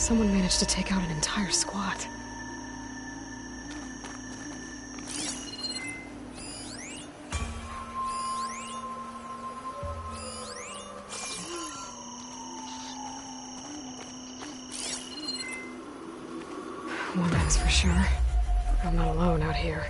Someone managed to take out an entire squad. One thing's for sure. I'm not alone out here.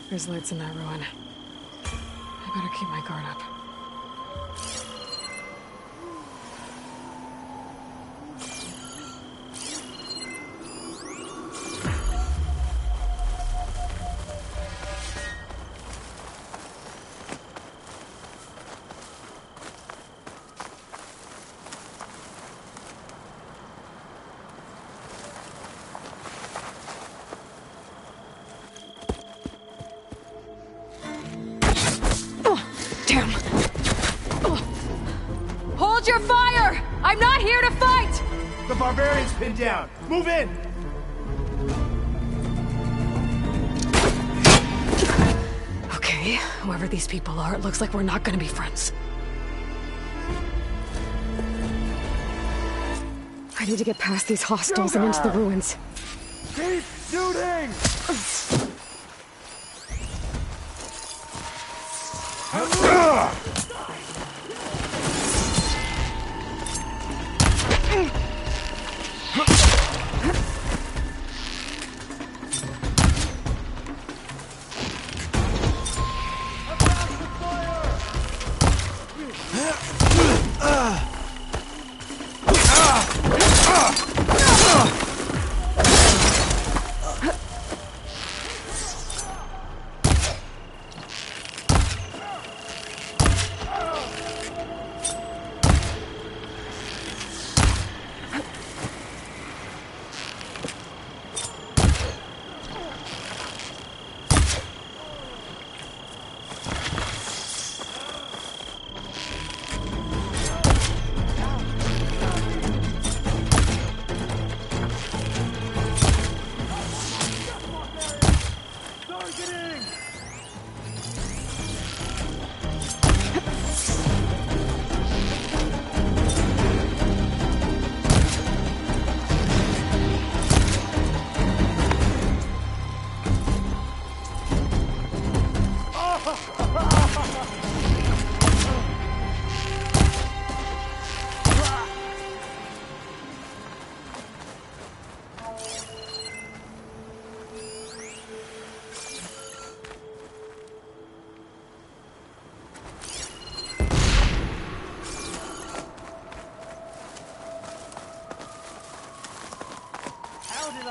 There's lights in that ruin. I better keep my guard up. Damn! Hold your fire! I'm not here to fight! The barbarian's pinned down! Move in! Okay, whoever these people are, it looks like we're not gonna be friends. I need to get past these hostiles and into the ruins. Keep shooting!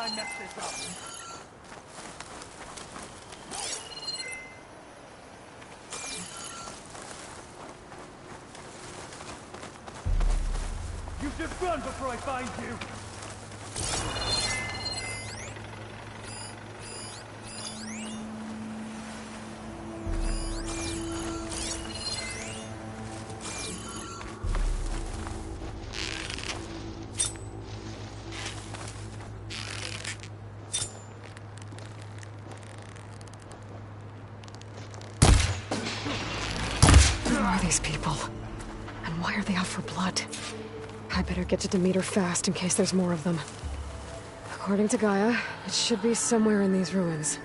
I messed this up. You just run before I find you! These people? And why are they out for blood? I better get to Demeter fast in case there's more of them. According to Gaia, it should be somewhere in these ruins.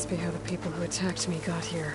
must be how the people who attacked me got here.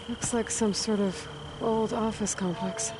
Looks like some sort of old office complex.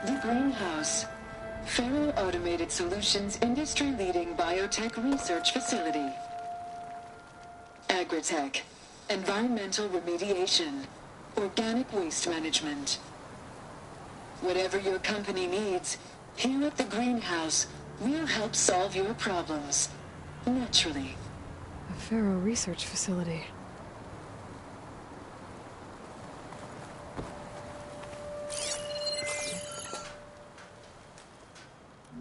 The Greenhouse. Faro Automated Solutions industry-leading biotech research facility. Agritech. Environmental remediation. Organic waste management. Whatever your company needs, here at the Greenhouse, we'll help solve your problems. Naturally. A Faro research facility.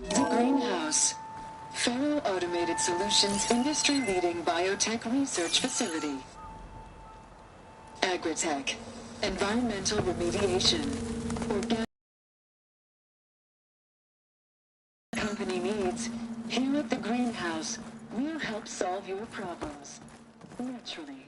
The Greenhouse. Faro Automated Solutions industry-leading biotech research facility. Agritech. Environmental remediation. Organic company needs. Here at the Greenhouse, we'll help solve your problems. Naturally.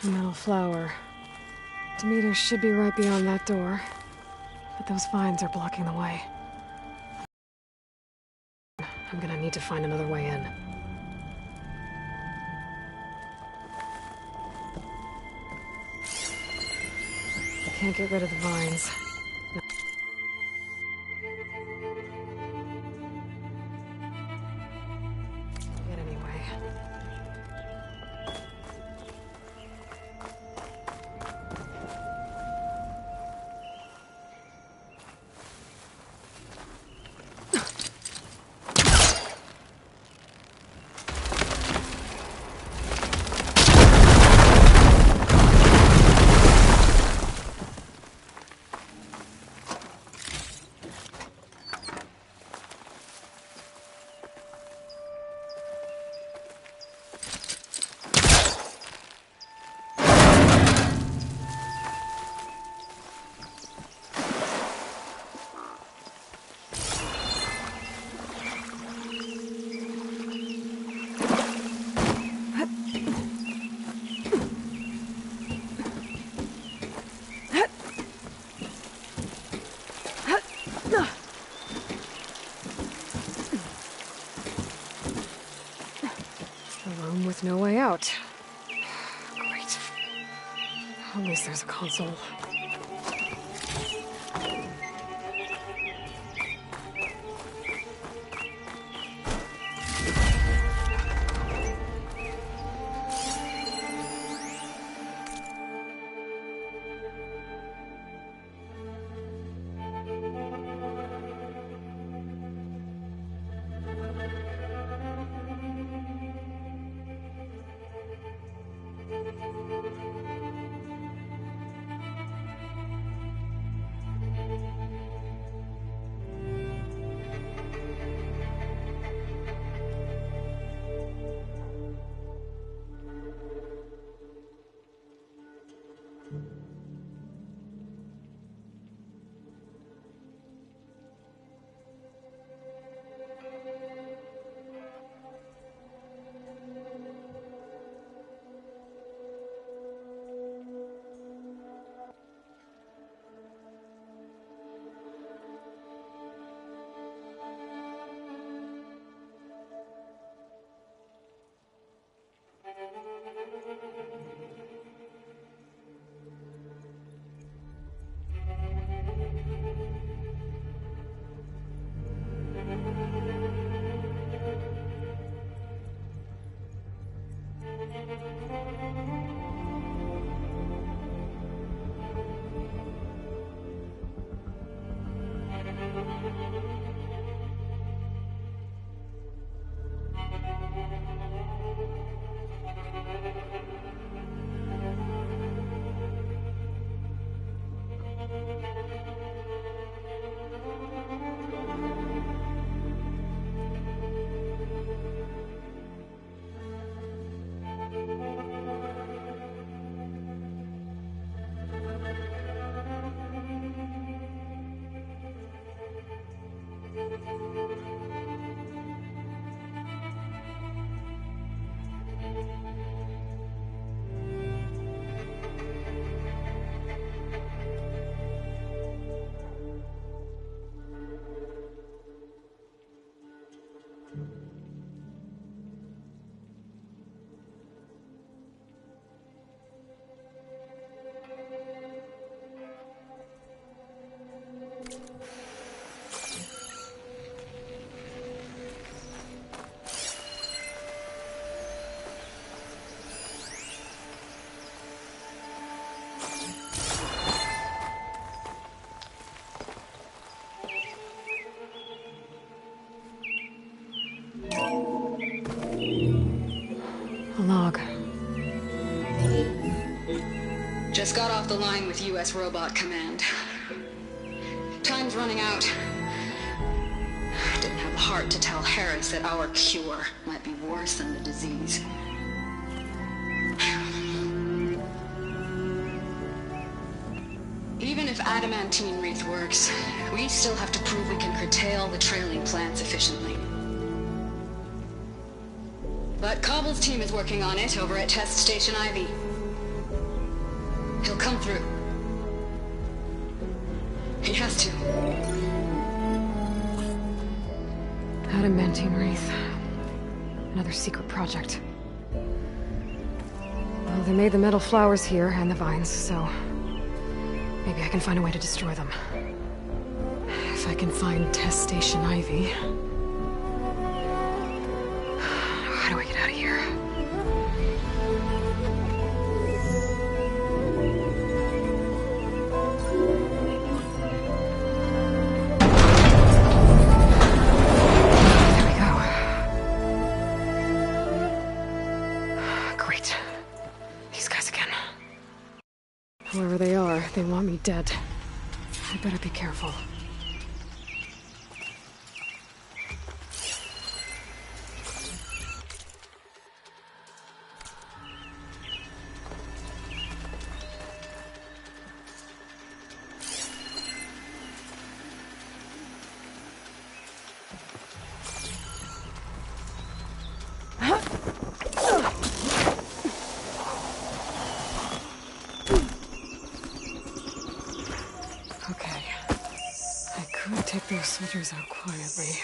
A metal flower. Demeter should be right beyond that door. But those vines are blocking the way. I'm gonna need to find another way in. I can't get rid of the vines. Yet anyway. With no way out. Great. At least there's a console. A log. Just got off the line with U.S. Robot Command. Time's running out. Didn't have the heart to tell Harris that our cure might be worse than the disease. Even if adamantine wreath works, we still have to prove we can curtail the trailing plants efficiently. But Cobble's team is working on it over at Test Station Ivy. He'll come through. He has to. Adamantine wreath. Another secret project. Well, they made the metal flowers here and the vines, so maybe I can find a way to destroy them. If I can find Test Station Ivy. How do I get out of here? There we go. Great. These guys again. Whoever they are, they want me dead. I better be careful. Okay. I could take those soldiers out quietly.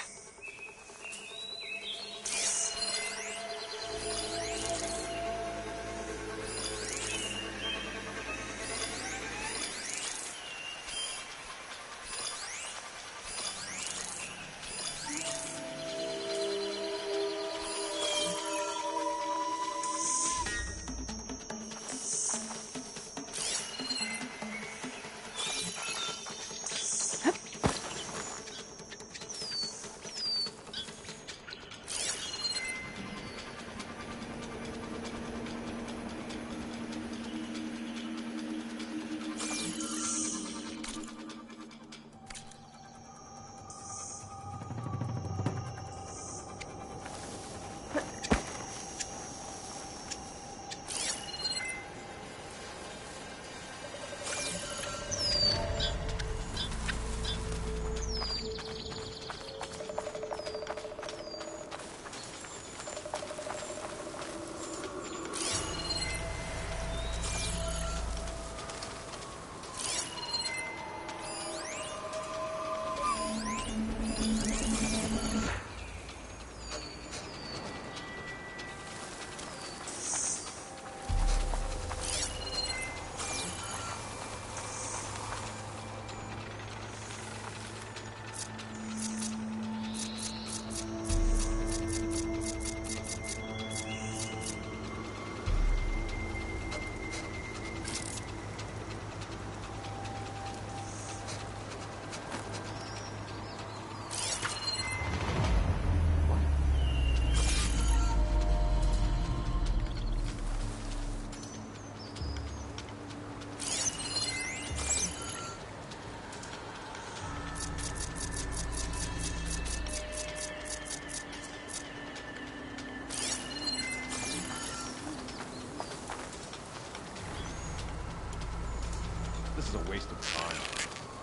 This is a waste of time.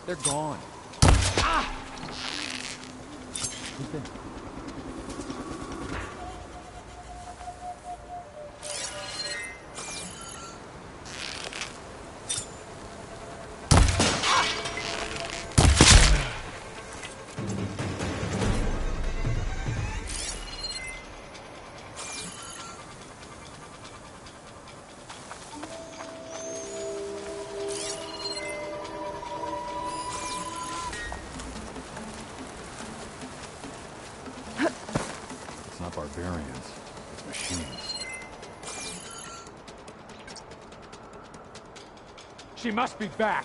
They're gone. Barbarians, it's machines. She must be back.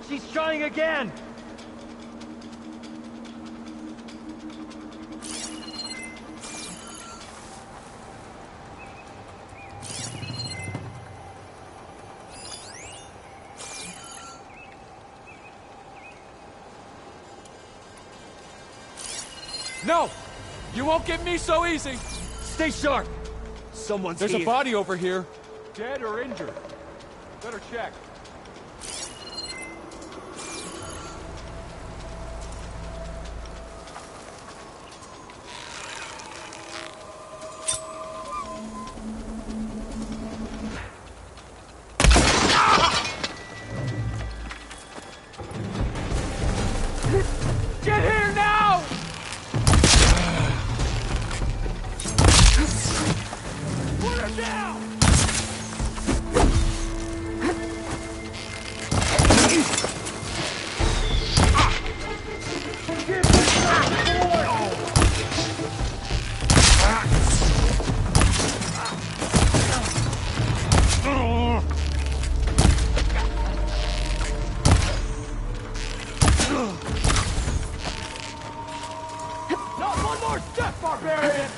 She's trying again. No! You won't get me so easy! Stay sharp. Someone's There's here. a body over here. Dead or injured? Better check. Get here now! Put her down! Not one more step, barbarian!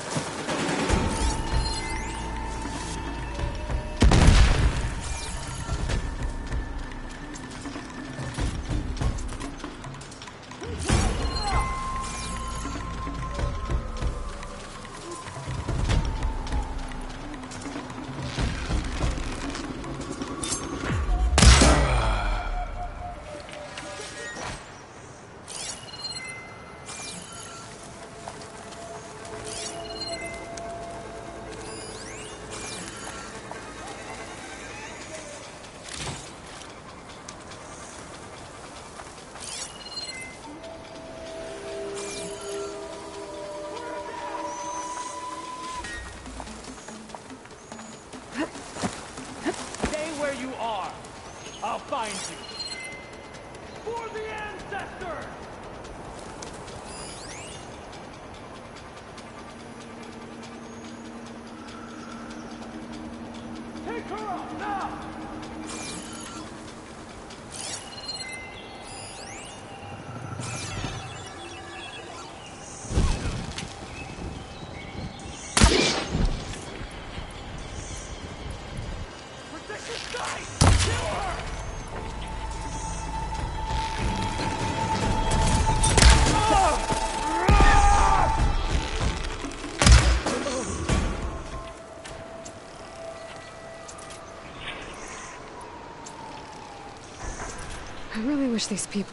Stay where you are. I'll find you. For the ancestors! Take her up now! Protect your sight! Kill her! I really wish these people...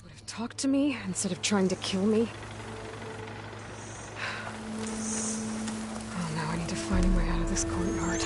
would have talked to me instead of trying to kill me. Oh, now I need to find a way out of this courtyard.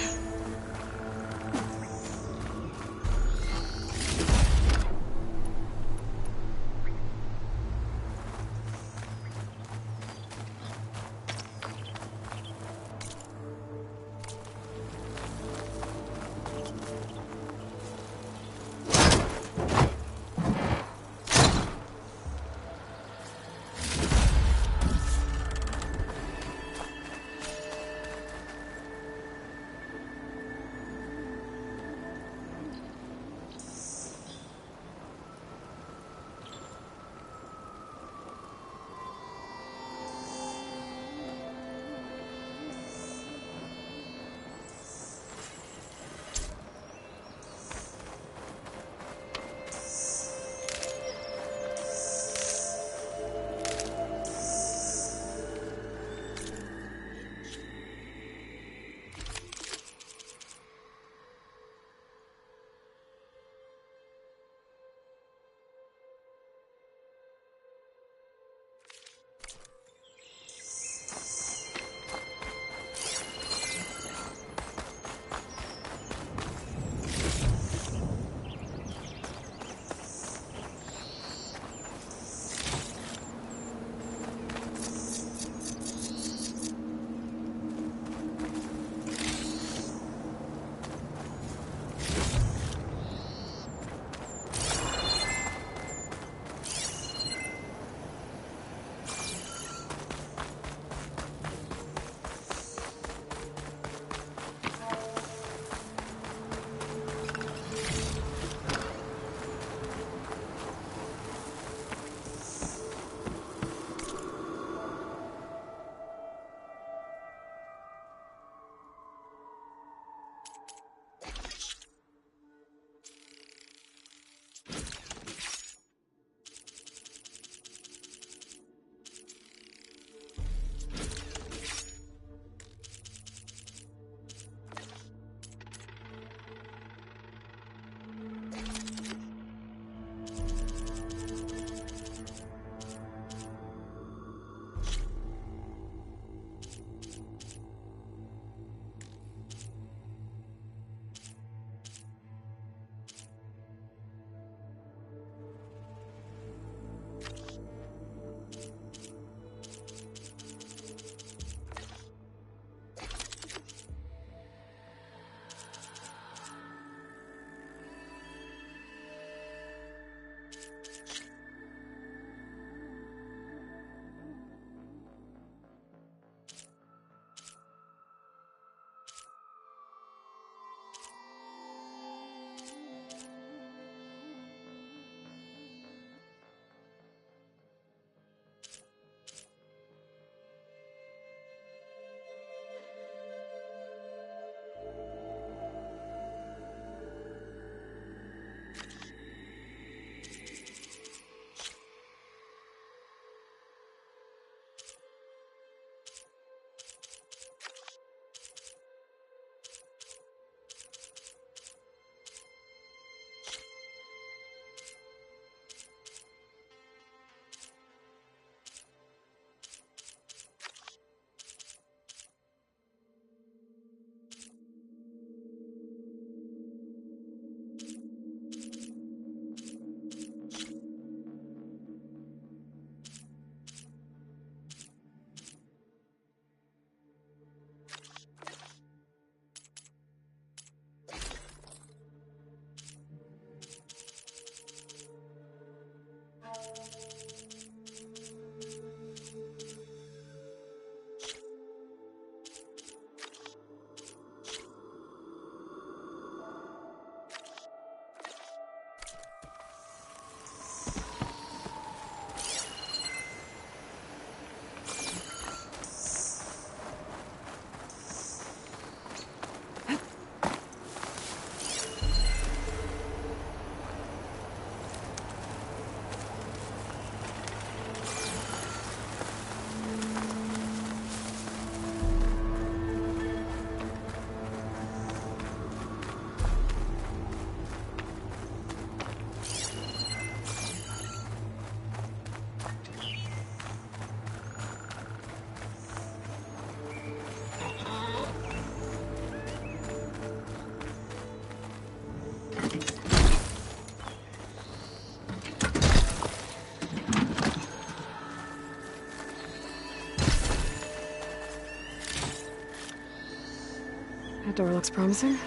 That door looks promising.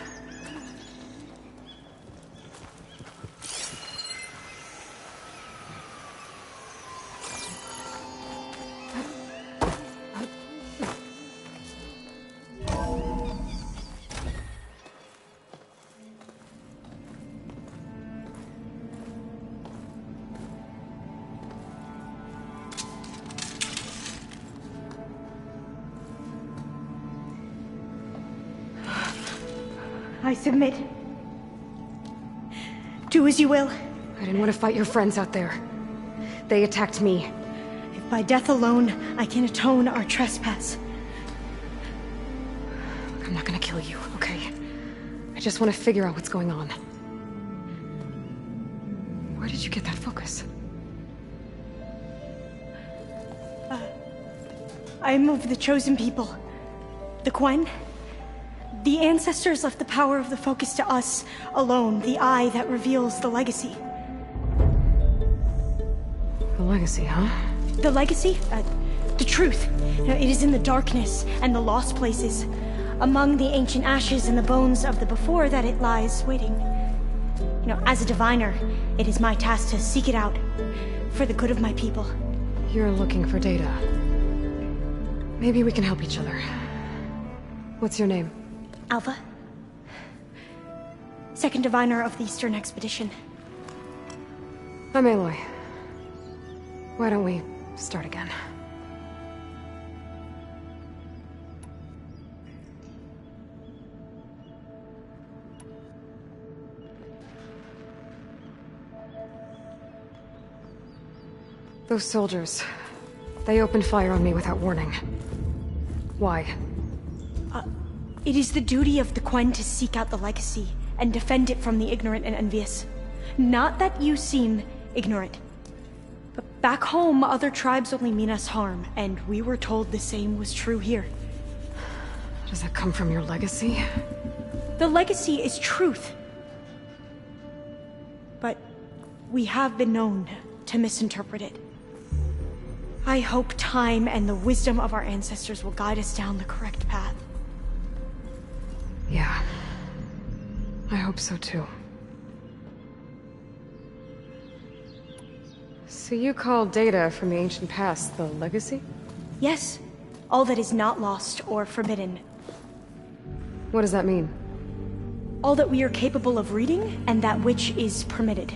I submit. Do as you will. I didn't want to fight your friends out there. They attacked me. If by death alone I can atone our trespass. I'm not gonna kill you, okay? I just want to figure out what's going on. Where did you get that focus? I moved the chosen people. The Quen. The ancestors left the power of the focus to us alone, the eye that reveals the legacy. The legacy, huh? The legacy? The truth. It is in the darkness and the lost places, among the ancient ashes and the bones of the before that it lies waiting. As a diviner, it is my task to seek it out, for the good of my people. You're looking for data. Maybe we can help each other. What's your name? Alpha. Second diviner of the Eastern Expedition. I'm Aloy. Why don't we start again? Those soldiers, they opened fire on me without warning. Why? It is the duty of the Quen to seek out the legacy and defend it from the ignorant and envious. Not that you seem ignorant. But back home, other tribes only mean us harm, and we were told the same was true here. Does that come from your legacy? The legacy is truth. But we have been known to misinterpret it. I hope time and the wisdom of our ancestors will guide us down the correct path. Yeah. I hope so too. So you call data from the ancient past the legacy? Yes. All that is not lost or forbidden. What does that mean? All that we are capable of reading, and that which is permitted.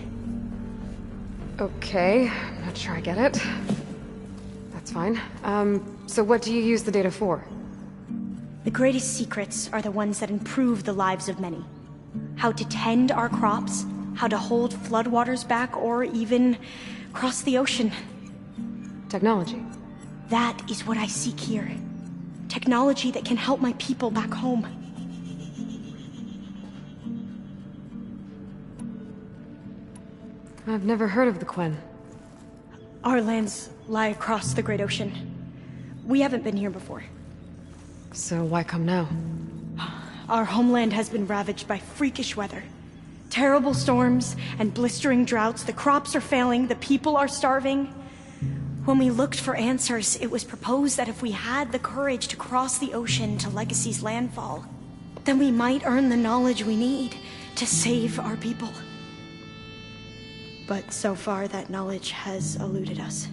Okay, I'm not sure I get it. That's fine. So what do you use the data for? The greatest secrets are the ones that improve the lives of many. How to tend our crops, how to hold floodwaters back, or even cross the ocean. Technology. That is what I seek here. Technology that can help my people back home. I've never heard of the Quen. Our lands lie across the Great Ocean. We haven't been here before. So why come now? Our homeland has been ravaged by freakish weather. Terrible storms and blistering droughts. The crops are failing, the people are starving. When we looked for answers, it was proposed that if we had the courage to cross the ocean to Legacy's landfall, then we might earn the knowledge we need to save our people. But so far, that knowledge has eluded us.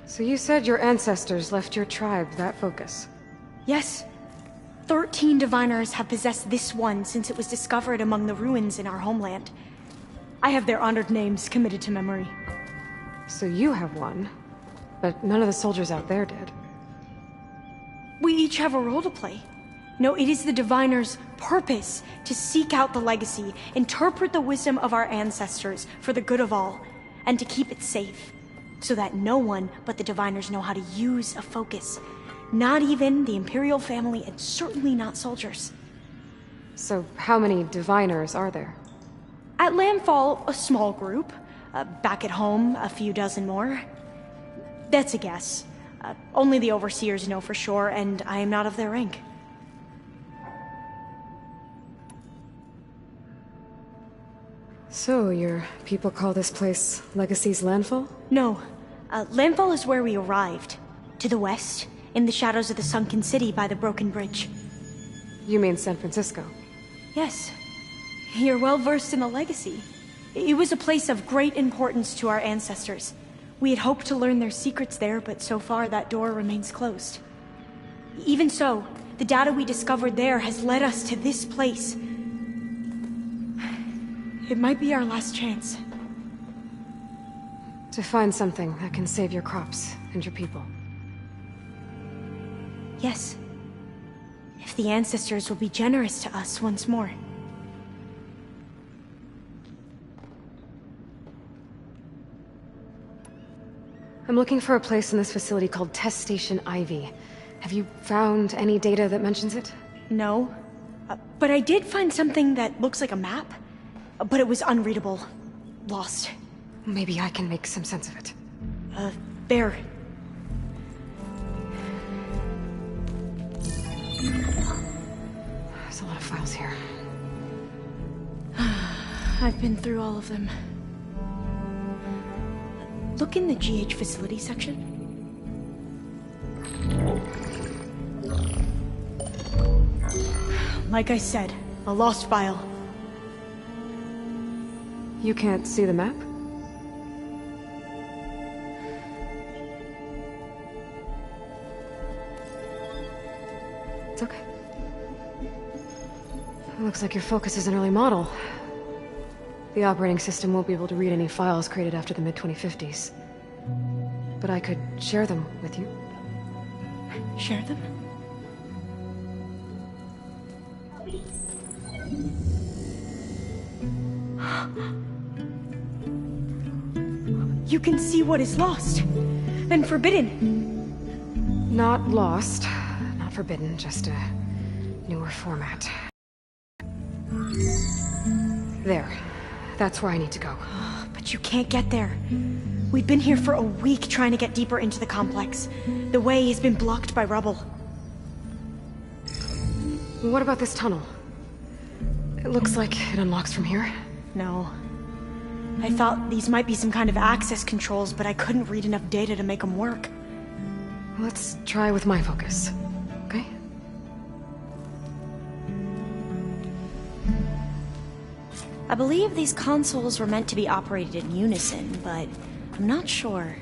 So you said your ancestors left your tribe that focus? Yes. 13 diviners have possessed this one since it was discovered among the ruins in our homeland. I have their honored names committed to memory. So you have one, but none of the soldiers out there did. We each have a role to play. No, it is the diviner's purpose to seek out the legacy, interpret the wisdom of our ancestors for the good of all, and to keep it safe, so that no one but the diviners know how to use a focus. Not even the Imperial family, and certainly not soldiers. So how many diviners are there? At landfall, a small group. Back at home, a few dozen more. That's a guess. Only the overseers know for sure, and I am not of their rank. So, your people call this place Legacy's landfall? No. Landfall is where we arrived. To the west, in the shadows of the sunken city by the broken bridge. You mean San Francisco? Yes. You're well versed in the Legacy. It was a place of great importance to our ancestors. We had hoped to learn their secrets there, but so far that door remains closed. Even so, the data we discovered there has led us to this place. It might be our last chance. To find something that can save your crops and your people. Yes. If the ancestors will be generous to us once more. I'm looking for a place in this facility called Test Station Ivy. Have you found any data that mentions it? No. But I did find something that looks like a map. But it was unreadable. Lost. Maybe I can make some sense of it. There. There's a lot of files here. I've been through all of them. Look in the GH facility section. Like I said, a lost file. You can't see the map? It's okay. It looks like your focus is an early model. The operating system won't be able to read any files created after the mid-2050s. But I could share them with you. Share them? You can see what is lost and forbidden. Not lost, not forbidden, just a newer format. There. That's where I need to go. But you can't get there. We've been here for a week trying to get deeper into the complex. The way has been blocked by rubble. What about this tunnel? It looks like it unlocks from here. No. I thought these might be some kind of access controls, but I couldn't read enough data to make them work. Let's try with my focus, okay? I believe these consoles were meant to be operated in unison, but I'm not sure.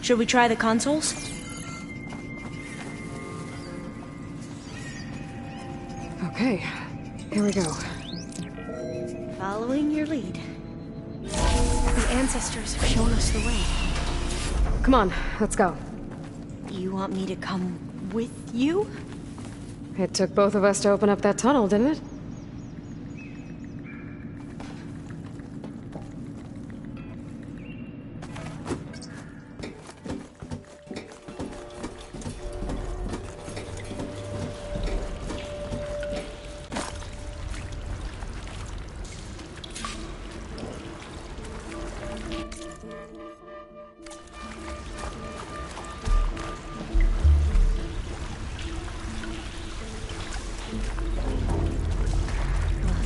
Should we try the consoles? Okay, here we go. Following your lead. The ancestors have shown us the way. Come on, let's go. You want me to come with you? It took both of us to open up that tunnel, didn't it?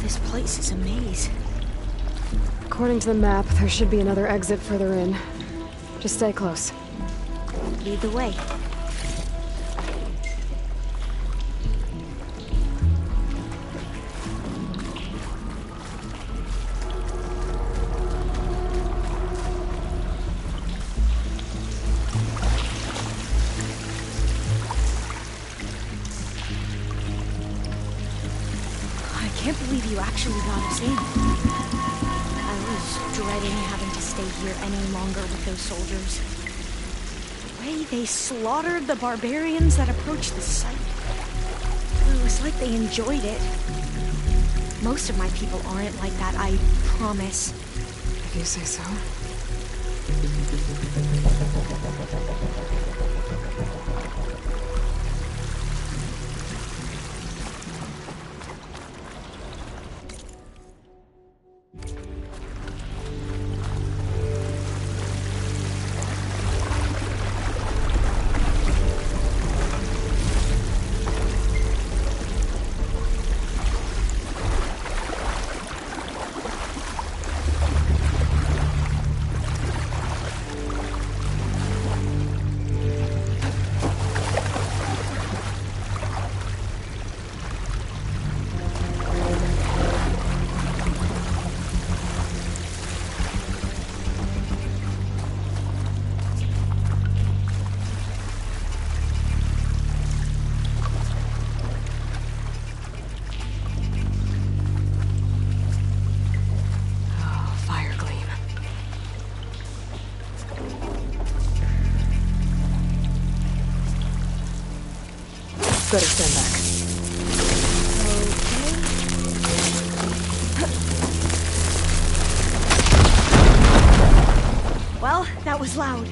This place is a maze. According to the map, there should be another exit further in. Just stay close. Lead the way. I can't believe you actually got us in. I was dreading having to stay here any longer with those soldiers. The way they slaughtered the barbarians that approached the site. It was like they enjoyed it. Most of my people aren't like that, I promise. If you say so. Better stand back. Okay. Well, that was loud.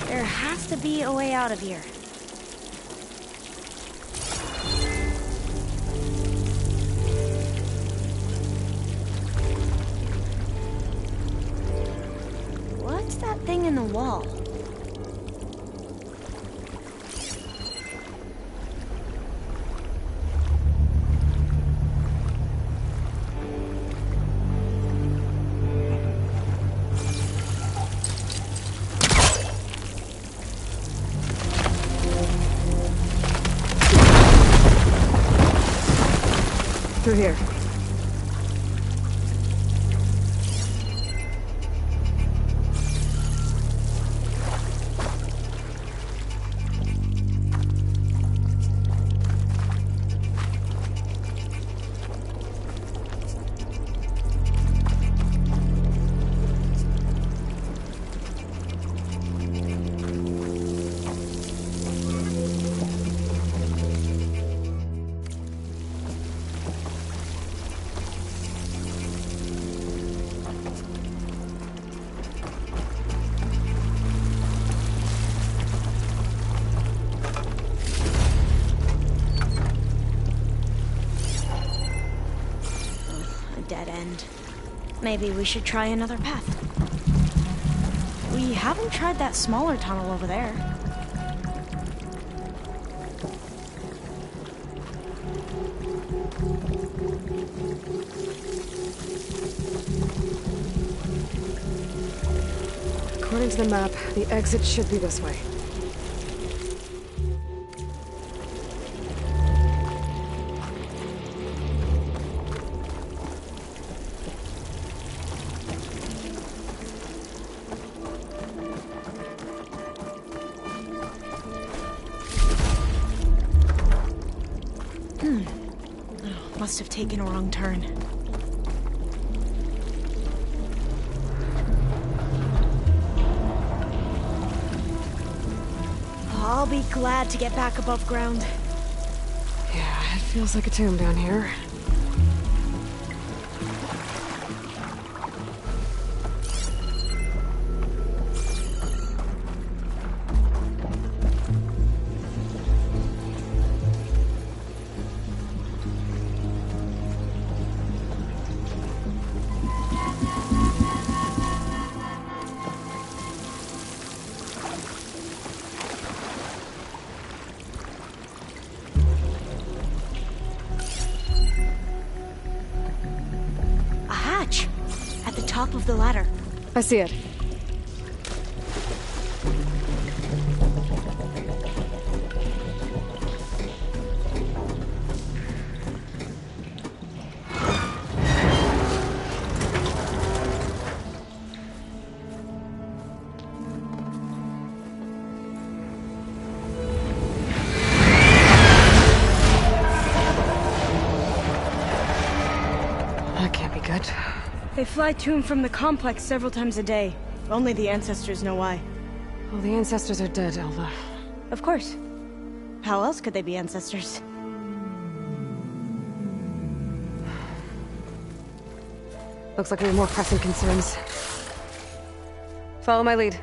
There has to be a way out of here. What's that thing in the wall? Through here. Dead end. Maybe we should try another path. We haven't tried that smaller tunnel over there. According to the map, the exit should be this way. Must have taken a wrong turn. I'll be glad to get back above ground. Yeah, it feels like a tomb down here. Top of the ladder. I see it. That can't be good. They fly to and from the complex several times a day. Only the ancestors know why. Well, the ancestors are dead, Elva. Of course. How else could they be ancestors? Looks like we have more pressing concerns. Follow my lead.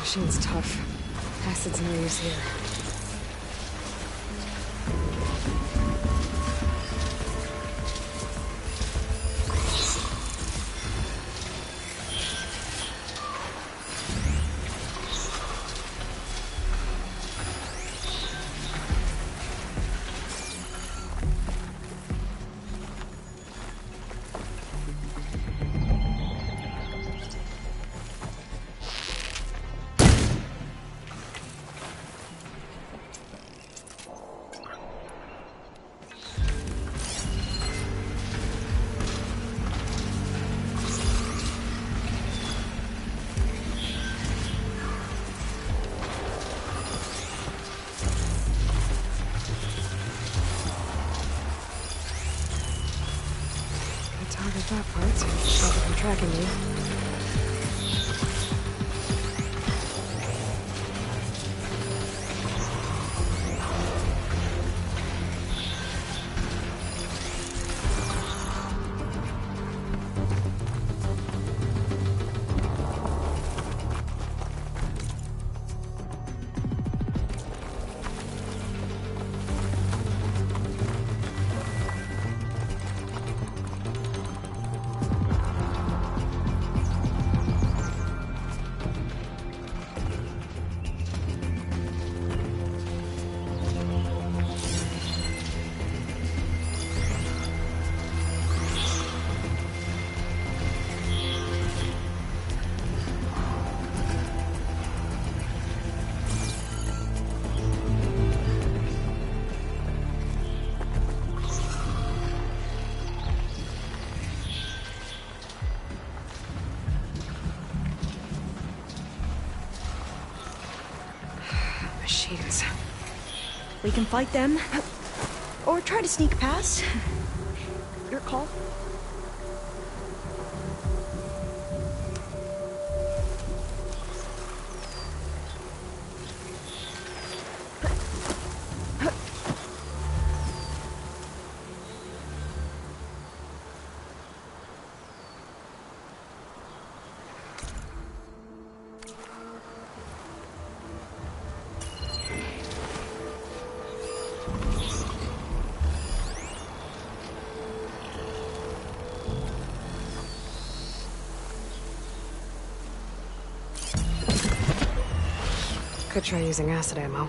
machine's tough. Acid's no use here. Target that part. Stop it from tracking me. Machines. We can fight them, or try to sneak past. Your call. Could try using acid ammo.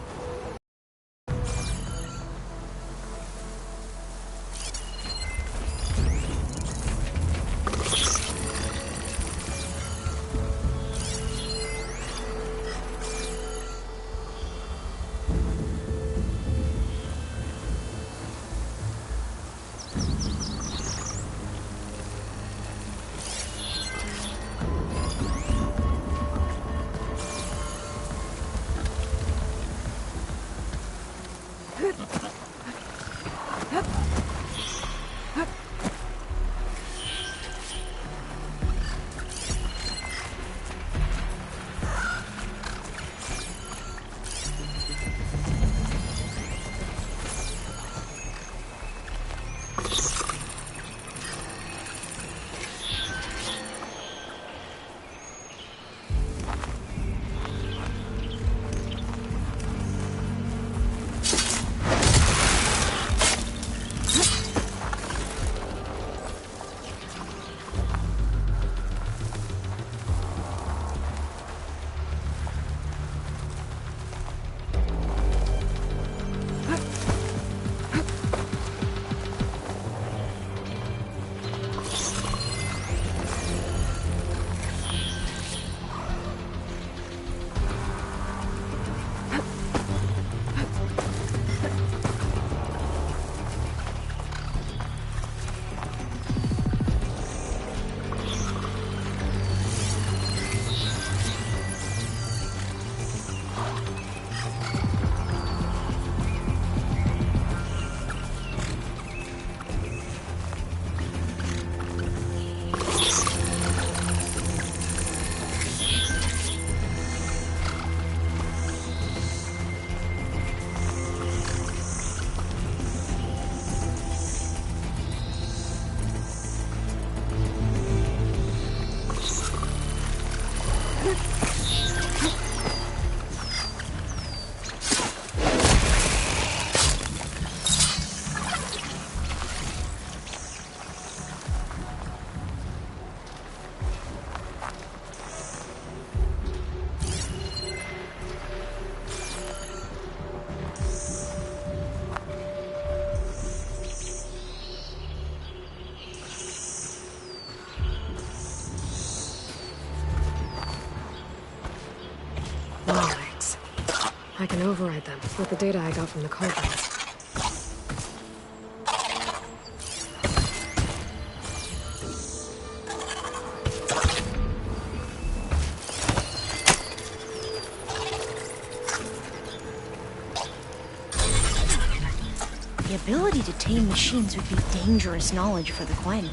can override them with the data I got from the code. The ability to tame machines would be dangerous knowledge for the Quen.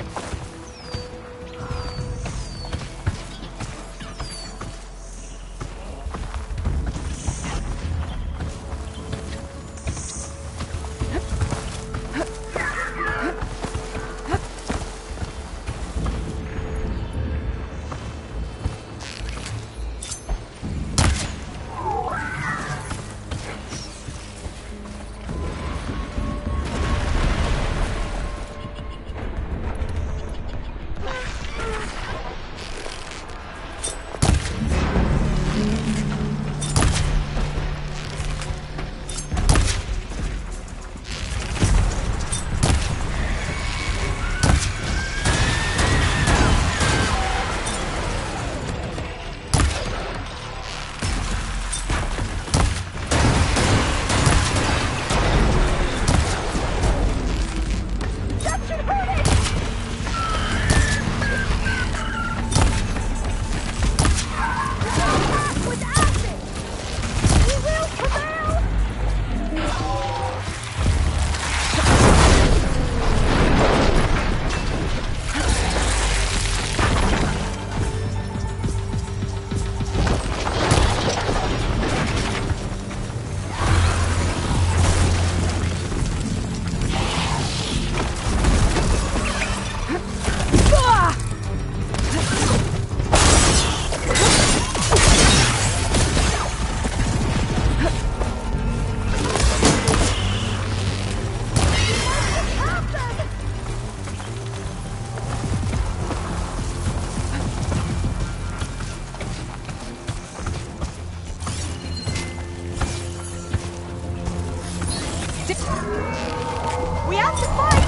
We have to fight!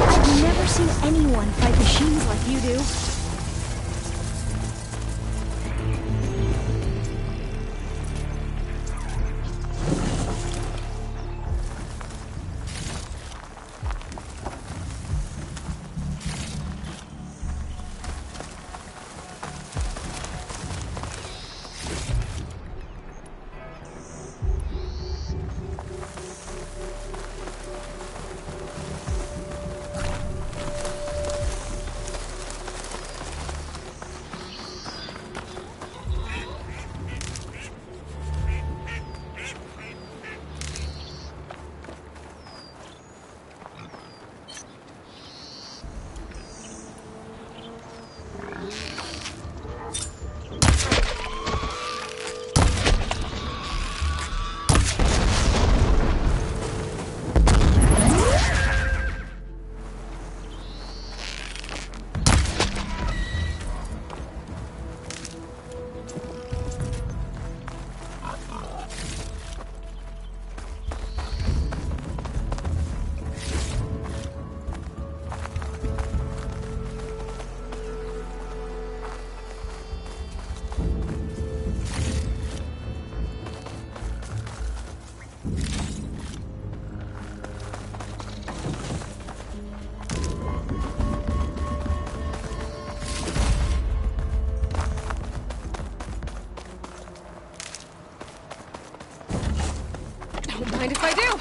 I've never seen anyone fight machines like you do. Mind if I do?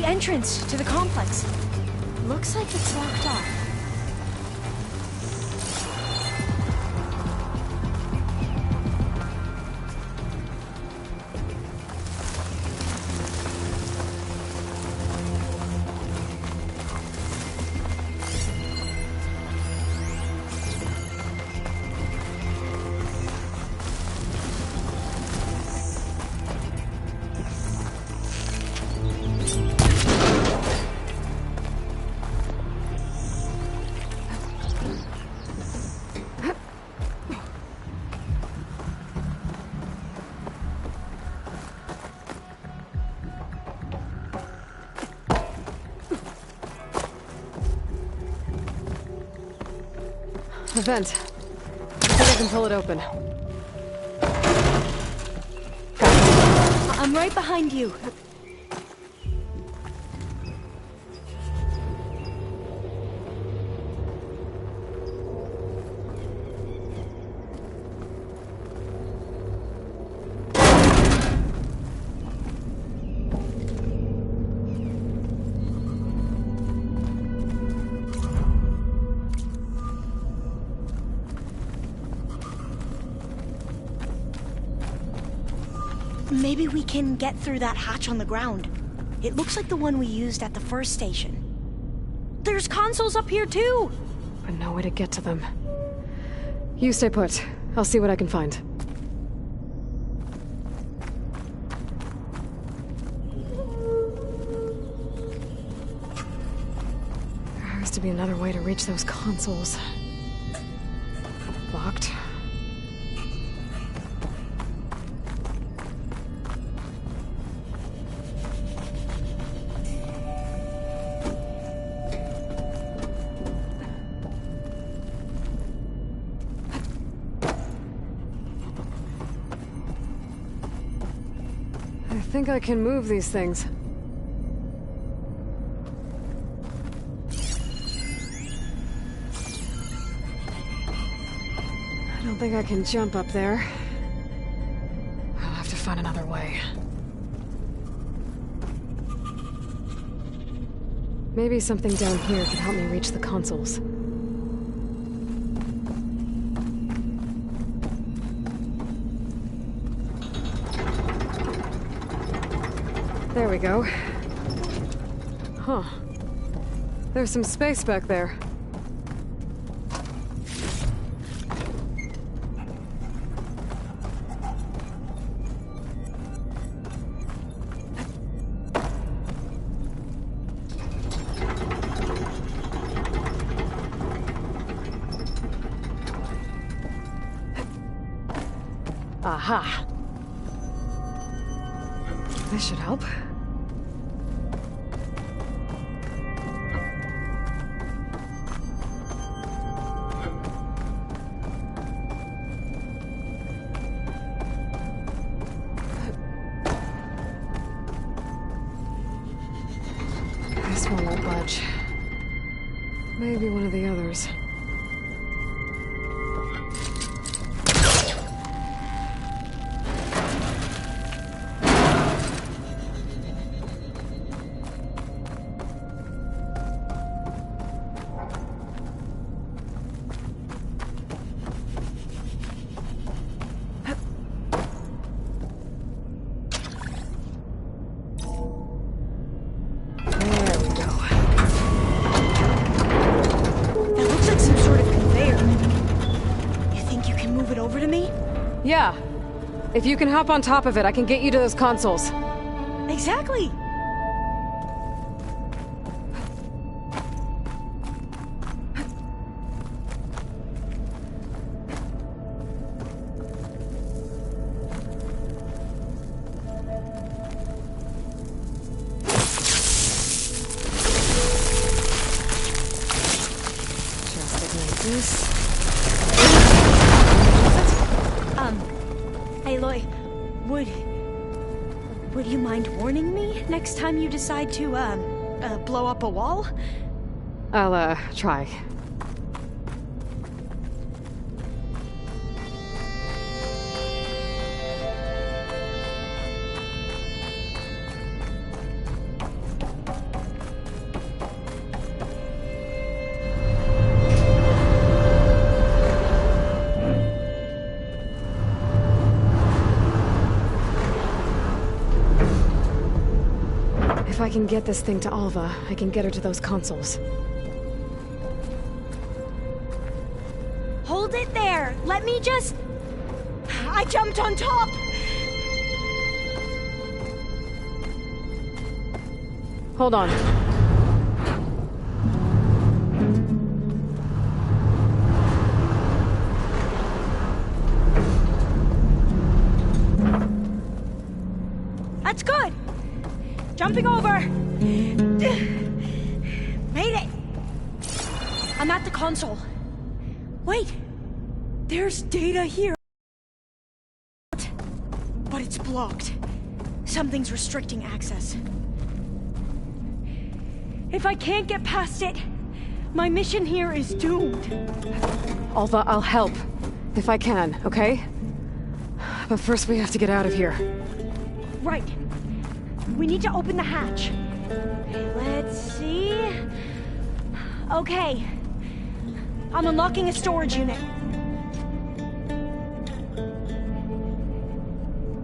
The entrance to the complex. Looks like it's locked off. The vent. I think I can pull it open. I'm right behind you. Maybe we can get through that hatch on the ground. It looks like the one we used at the first station. There's consoles up here too! But no way to get to them. You stay put. I'll see what I can find. There has to be another way to reach those consoles. Locked. I think I can move these things. I don't think I can jump up there. I'll have to find another way. Maybe something down here could help me reach the consoles. There we go. Huh. There's some space back there. Aha! This should help. This one won't budge. Maybe one of the others. Yeah. If you can hop on top of it, I can get you to those consoles. Exactly. Just ignite this. Aloy, would you mind warning me next time you decide to, blow up a wall? I'll, try. if I can get this thing to Alva, I can get her to those consoles. Hold it there! Let me just... I jumped on top! Hold on. That's good! Jumping over! Made it! I'm at the console. Wait! There's data here. But it's blocked. Something's restricting access. If I can't get past it, my mission here is doomed. Alva, I'll help. If I can, okay? But first we have to get out of here. Right. We need to open the hatch. Let's see... Okay. I'm unlocking a storage unit.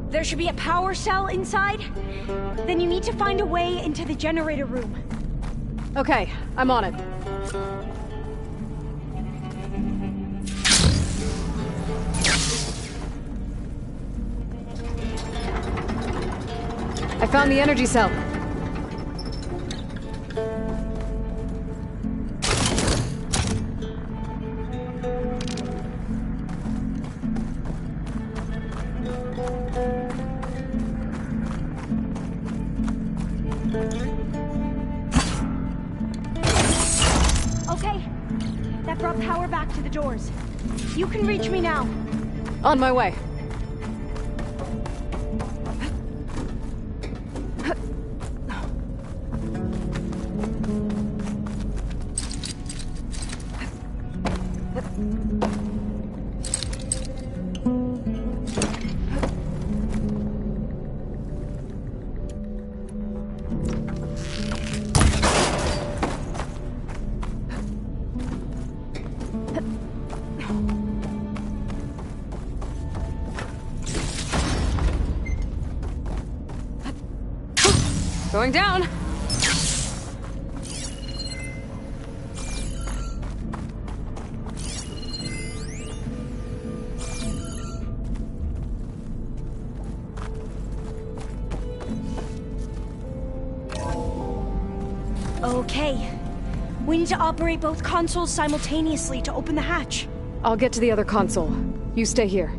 There should be a power cell inside. Then you need to find a way into the generator room. Okay, I'm on it. I found the energy cell. Okay, that brought power back to the doors. You can reach me now. On my way. Going down. Okay. We need to operate both consoles simultaneously to open the hatch. I'll get to the other console. You stay here.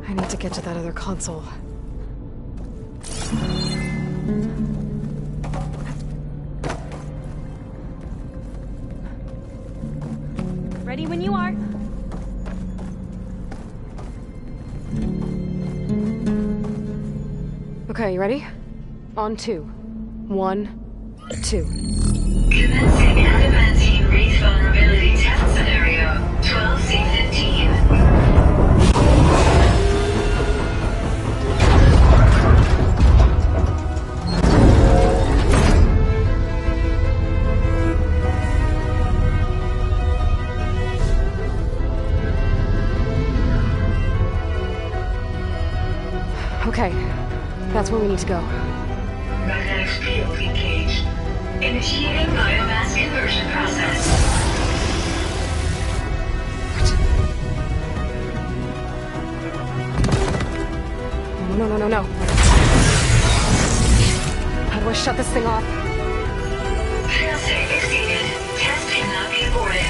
I need to get to that other console. Ready when you are. Okay, you ready? On 2. 1, 2. Commencing adamantine wreath vulnerability test scenario 12C15. Okay, that's where we need to go. Magnetic field engaged. Initiating biomass conversion process. No. How do I shut this thing off? Failsafe exceeded. Test cannot be aborted.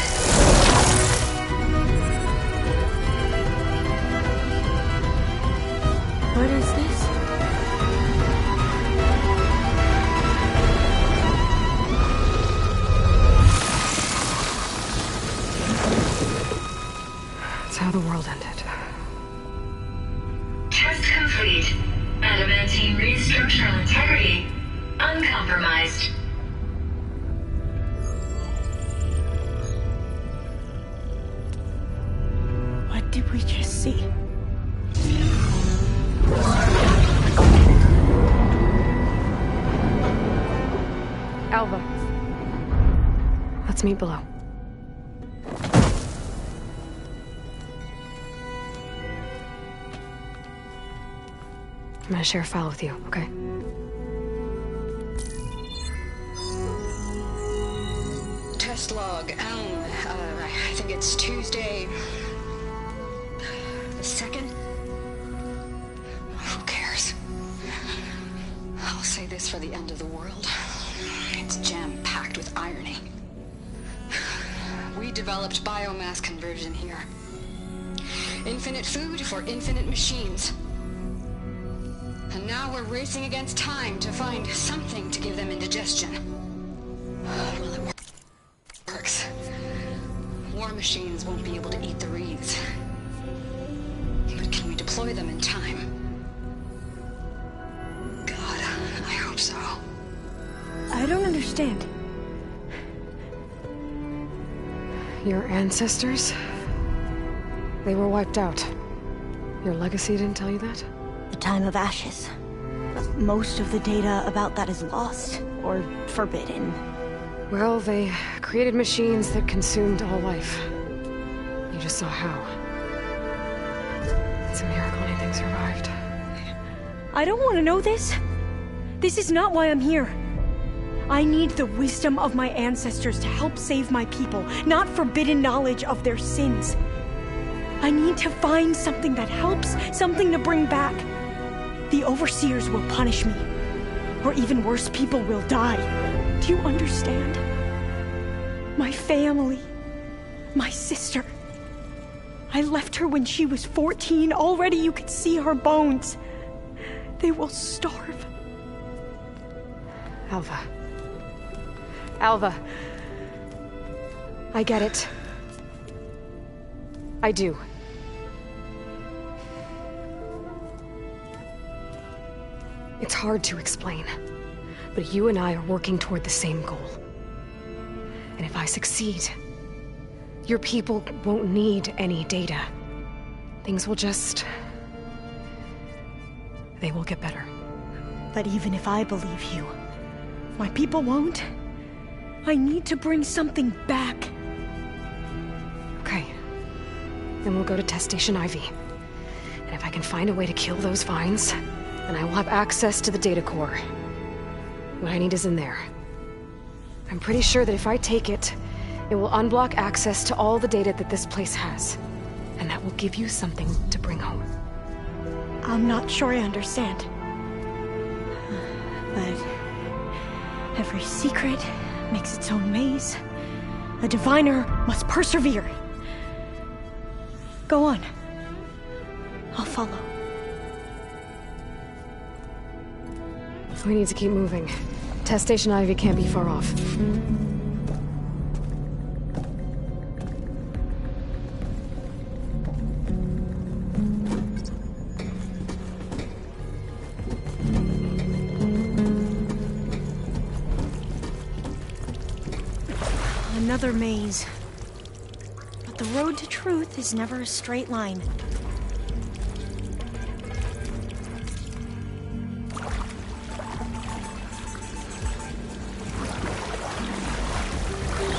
What is this? That's how the world ended. Test complete. Adamantine wreath structural integrity uncompromised. Alva. Let's meet below. I'm gonna share a file with you, okay? Test log, I think it's Tuesday the 2nd? Who cares? I'll say this for the end of the world. It's jam-packed with irony. We developed biomass conversion here. Infinite food for infinite machines. And now we're racing against time to find something to give them indigestion. Will it works? War machines won't be able to eat the reeds. But can we deploy them in time? God, I hope so. I don't understand. Your ancestors? They were wiped out. Your legacy didn't tell you that? The time of ashes. Most of the data about that is lost, or forbidden. Well, they created machines that consumed all life. You just saw how. It's a miracle anything survived. I don't want to know this. This is not why I'm here. I need the wisdom of my ancestors to help save my people, not forbidden knowledge of their sins. I need to find something that helps, something to bring back. The overseers will punish me. Or even worse, people will die. Do you understand? My family. My sister. I left her when she was 14. Already you could see her bones. They will starve. Alva. Alva. I get it. I do. It's hard to explain, but you and I are working toward the same goal. And if I succeed, your people won't need any data. Things will just... they will get better. But even if I believe you, my people won't. I need to bring something back. Okay. Then we'll go to Test Station Ivy. And if I can find a way to kill those vines, then I will have access to the data core. What I need is in there. I'm pretty sure that if I take it, it will unblock access to all the data that this place has. And that will give you something to bring home. I'm not sure I understand. But every secret makes its own maze. A diviner must persevere. Go on. I'll follow. We need to keep moving. Test Station Ivy can't be far off. Another maze. But the road to truth is never a straight line.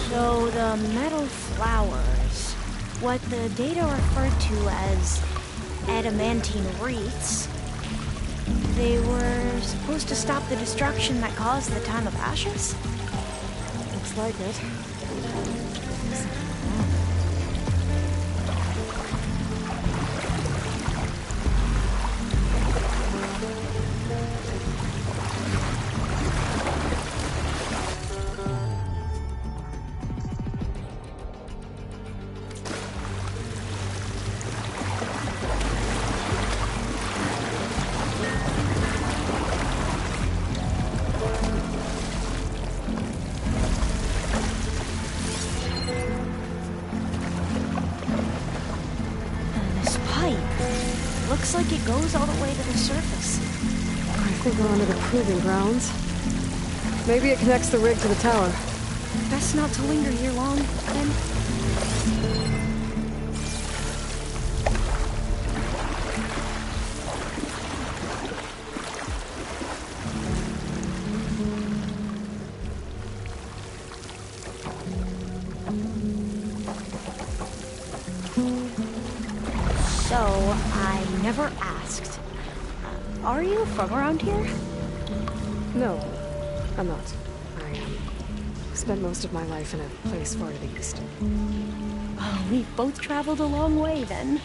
So the metal flowers, what the data referred to as adamantine wreaths, they were supposed to stop the destruction that caused the time of ashes? Looks like it. Looks like it goes all the way to the surface. I think we're under the proving grounds. Maybe it connects the rig to the tower. Best not to linger here long, then. never asked. Are you from around here? No, I'm not. I spent most of my life in a place far to the east. Oh, we've both traveled a long way then.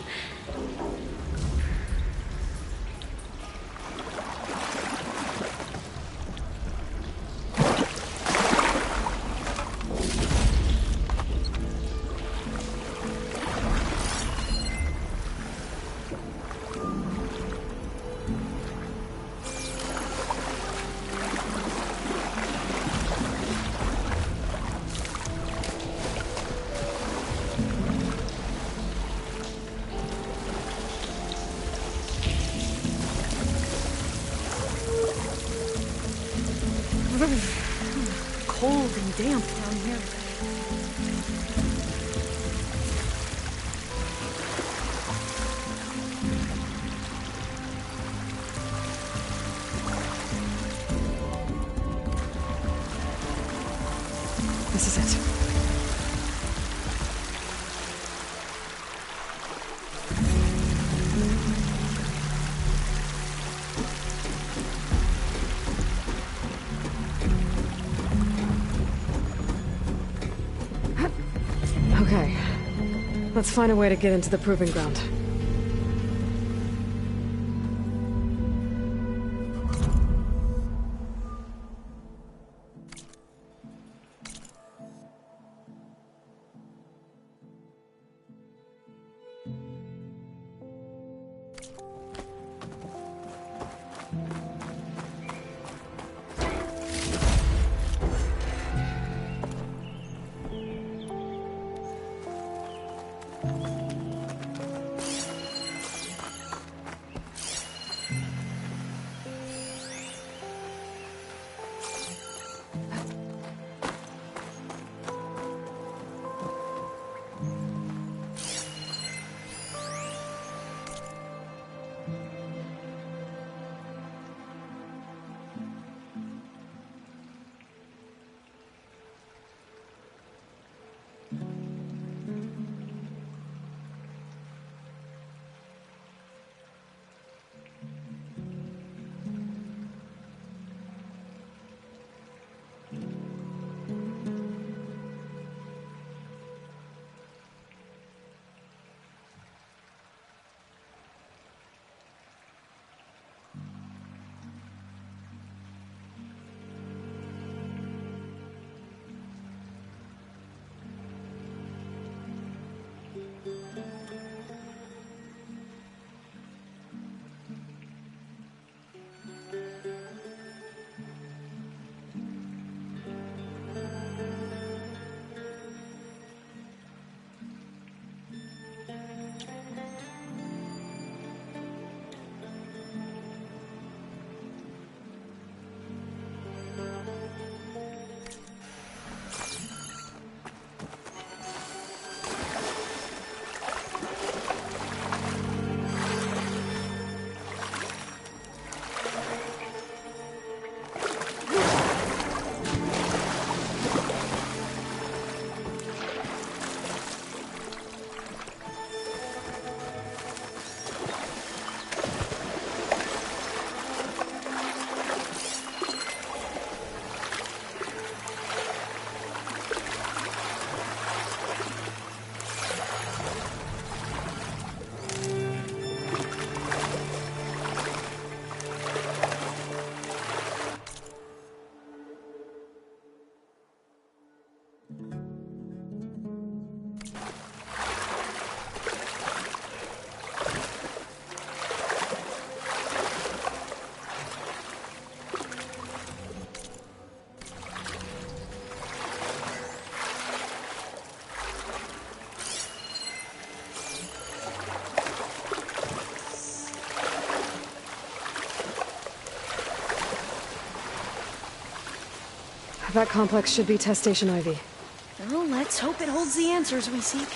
Cold and damp down here. This is it. Okay. Let's find a way to get into the proving ground. That complex should be Test Station Ivy. Well, let's hope it holds the answers we seek.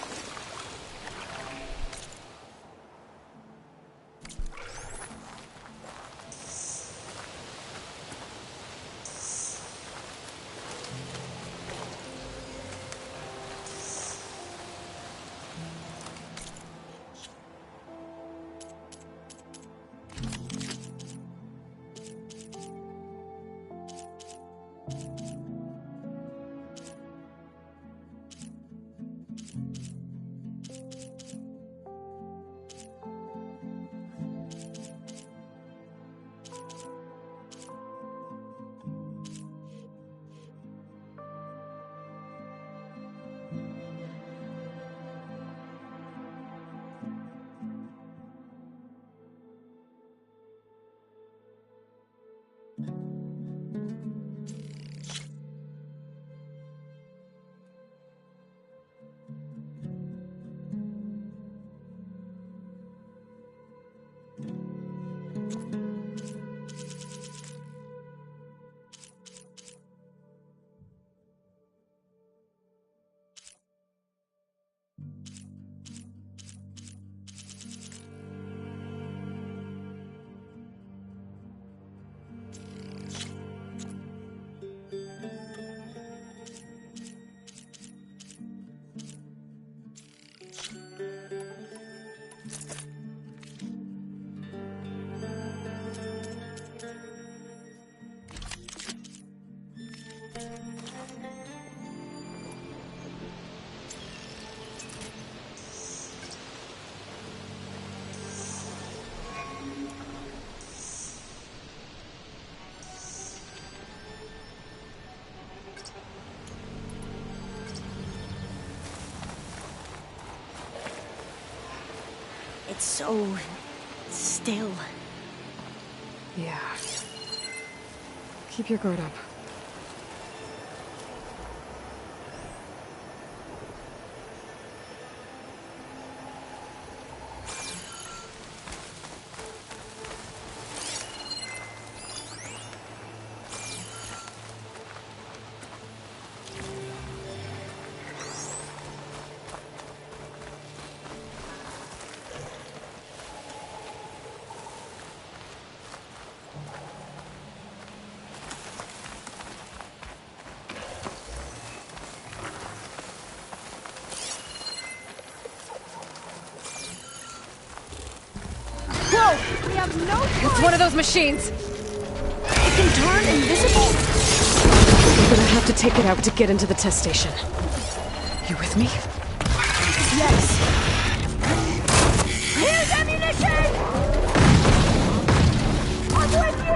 It's so still. Yeah. Keep your guard up. Whoa! We have no time! It's one of those machines! It can turn invisible? We're gonna have to take it out to get into the test station. You with me? Yes. Here's ammunition! I'm with you!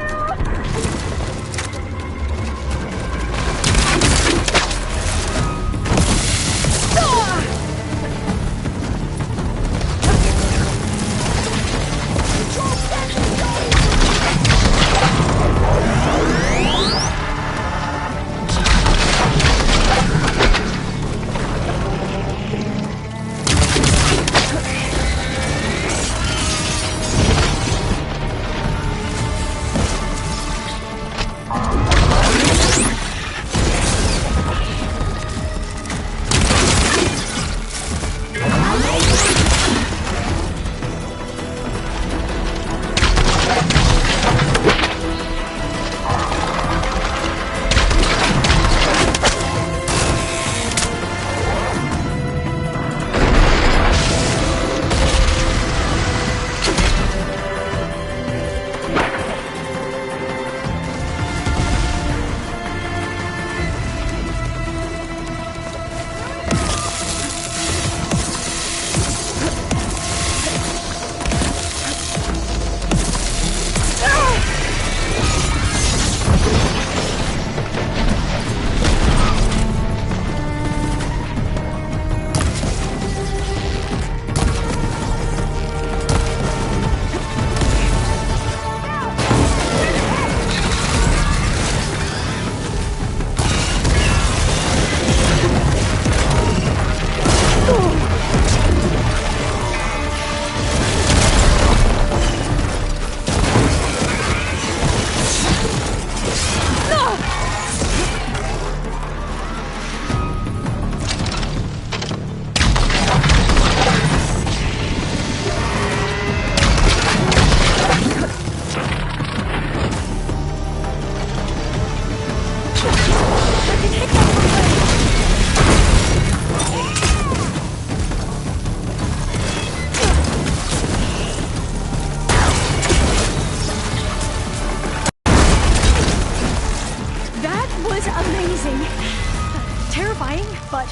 Terrifying, but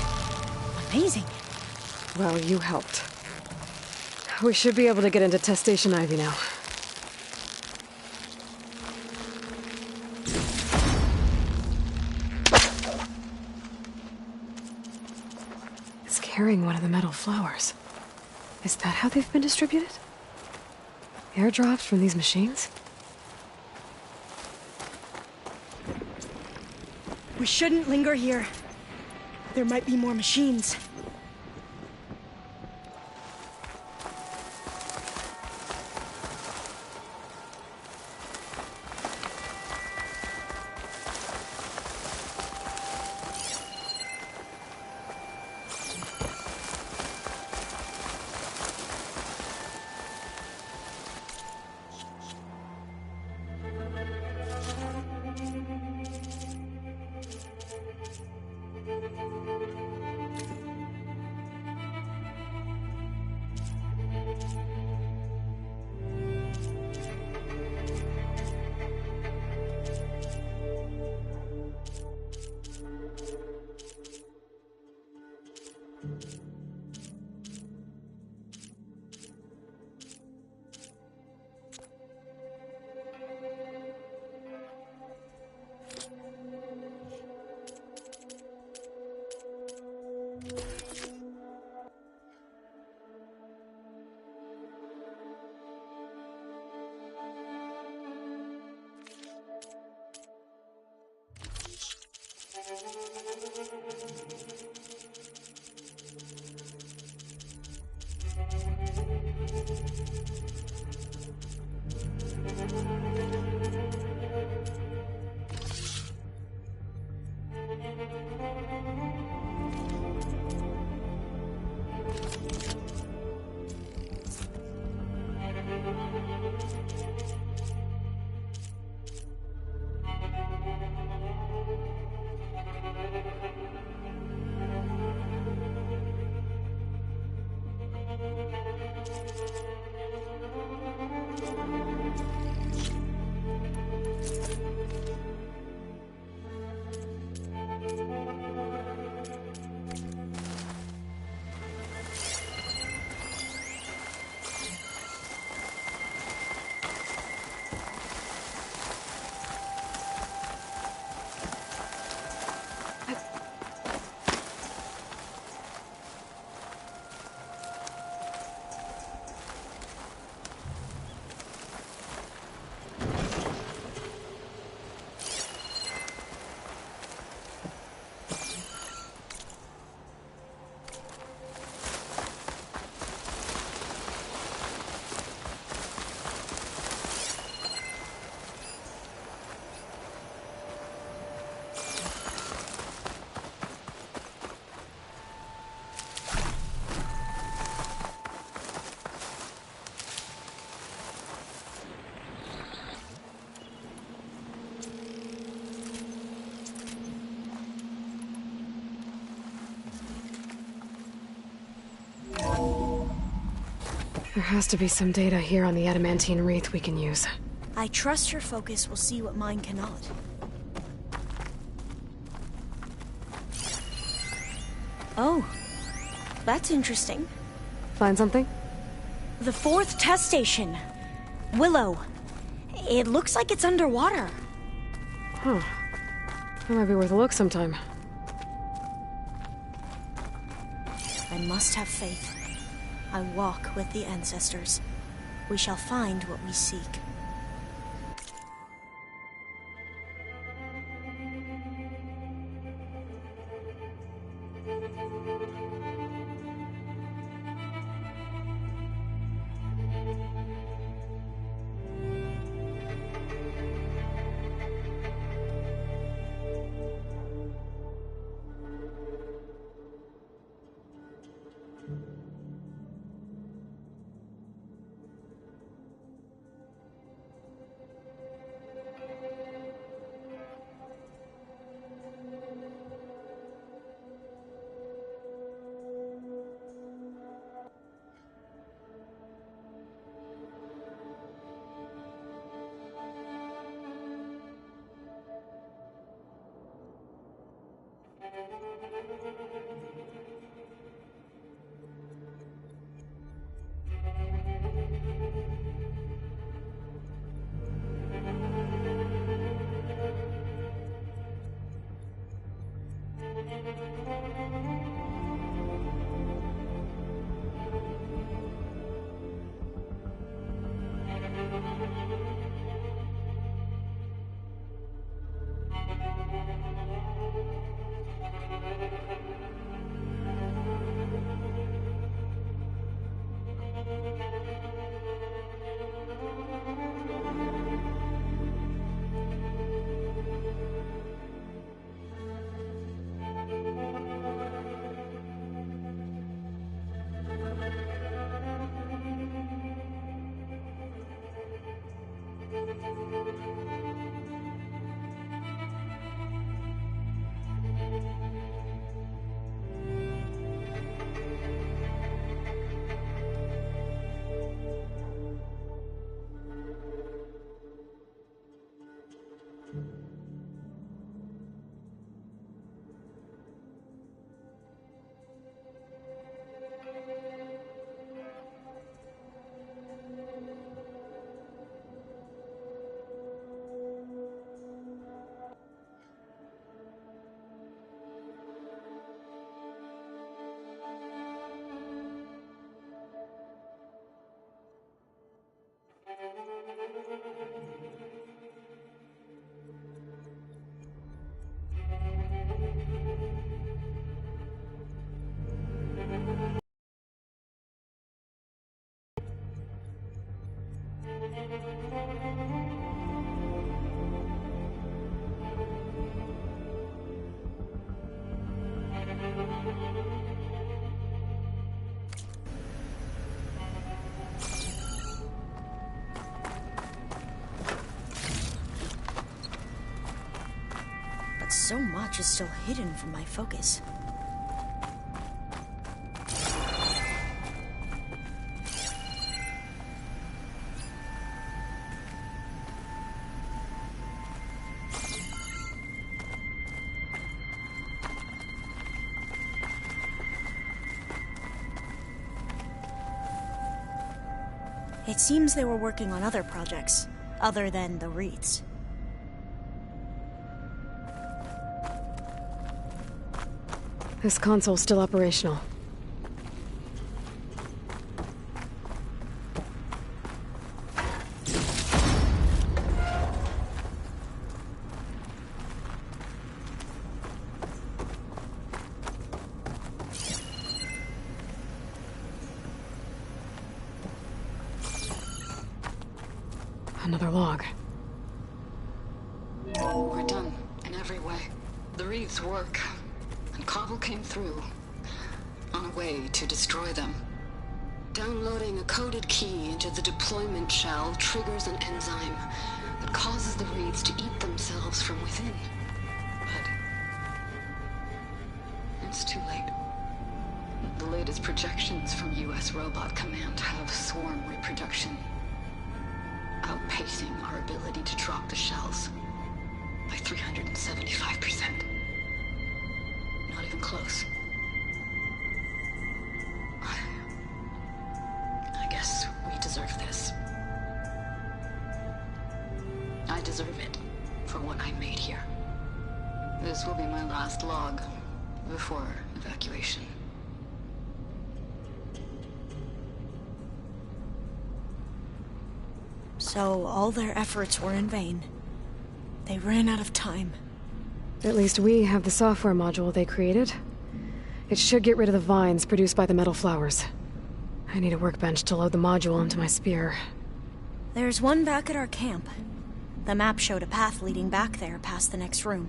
amazing. Well, you helped. We should be able to get into Test Station Ivy now. It's carrying one of the metal flowers. Is that how they've been distributed? Airdrops from these machines? We shouldn't linger here. There might be more machines. There has to be some data here on the adamantine wreath we can use. I trust your focus will see what mine cannot. Oh, that's interesting. Find something? The 4th test station. Willow. It looks like it's underwater. Huh. That might be worth a look sometime. I must have faith. I walk with the ancestors. We shall find what we seek. But so much is still hidden from my focus. It seems they were working on other projects, other than the wreaths. This console's still operational. Another log. We're done, in every way. The wreaths work, and Cobble came through, on a way to destroy them. Downloading a coded key into the deployment shell triggers an enzyme that causes the wreaths to eat themselves from within. But it's too late. The latest projections from U.S. Robot Command have swarm reproduction, outpacing our ability to drop the shells by 375%. Not even close. I guess we deserve this. I deserve it for what I made here. This will be my last log before evacuation. So all their efforts were in vain. They ran out of time. At least we have the software module they created. It should get rid of the vines produced by the metal flowers. I need a workbench to load the module into my spear. There's one back at our camp. The map showed a path leading back there past the next room.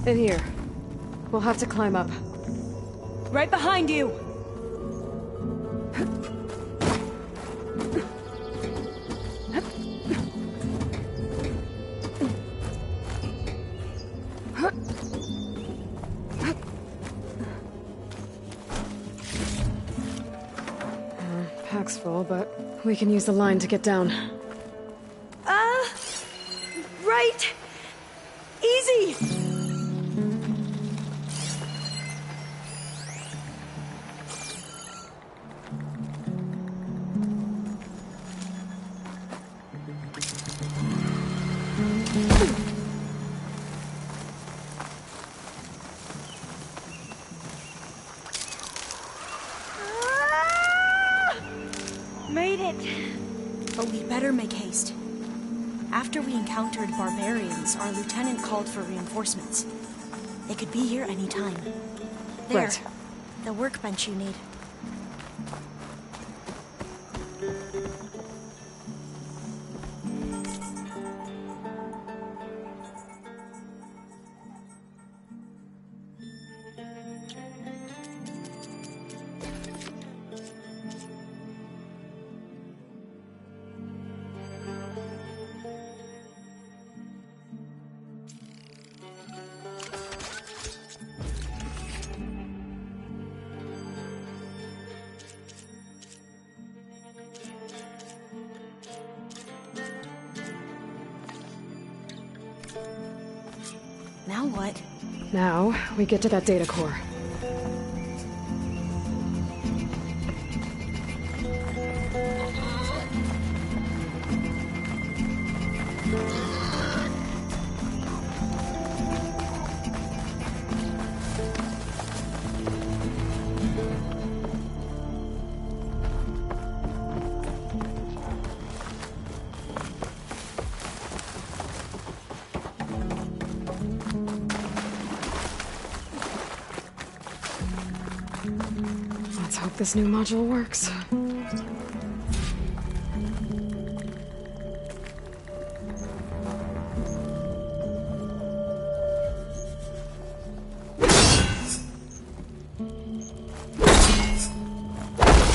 In here. We'll have to climb up. Right behind you! Pack's full, but we can use the line to get down. Right! Easy! Made it! But we better make haste. After we encountered barbarians, our lieutenant called for reinforcements. They could be here any time. There. Right. The workbench you need. Now what? Now, we get to that data core. Let's hope this new module works.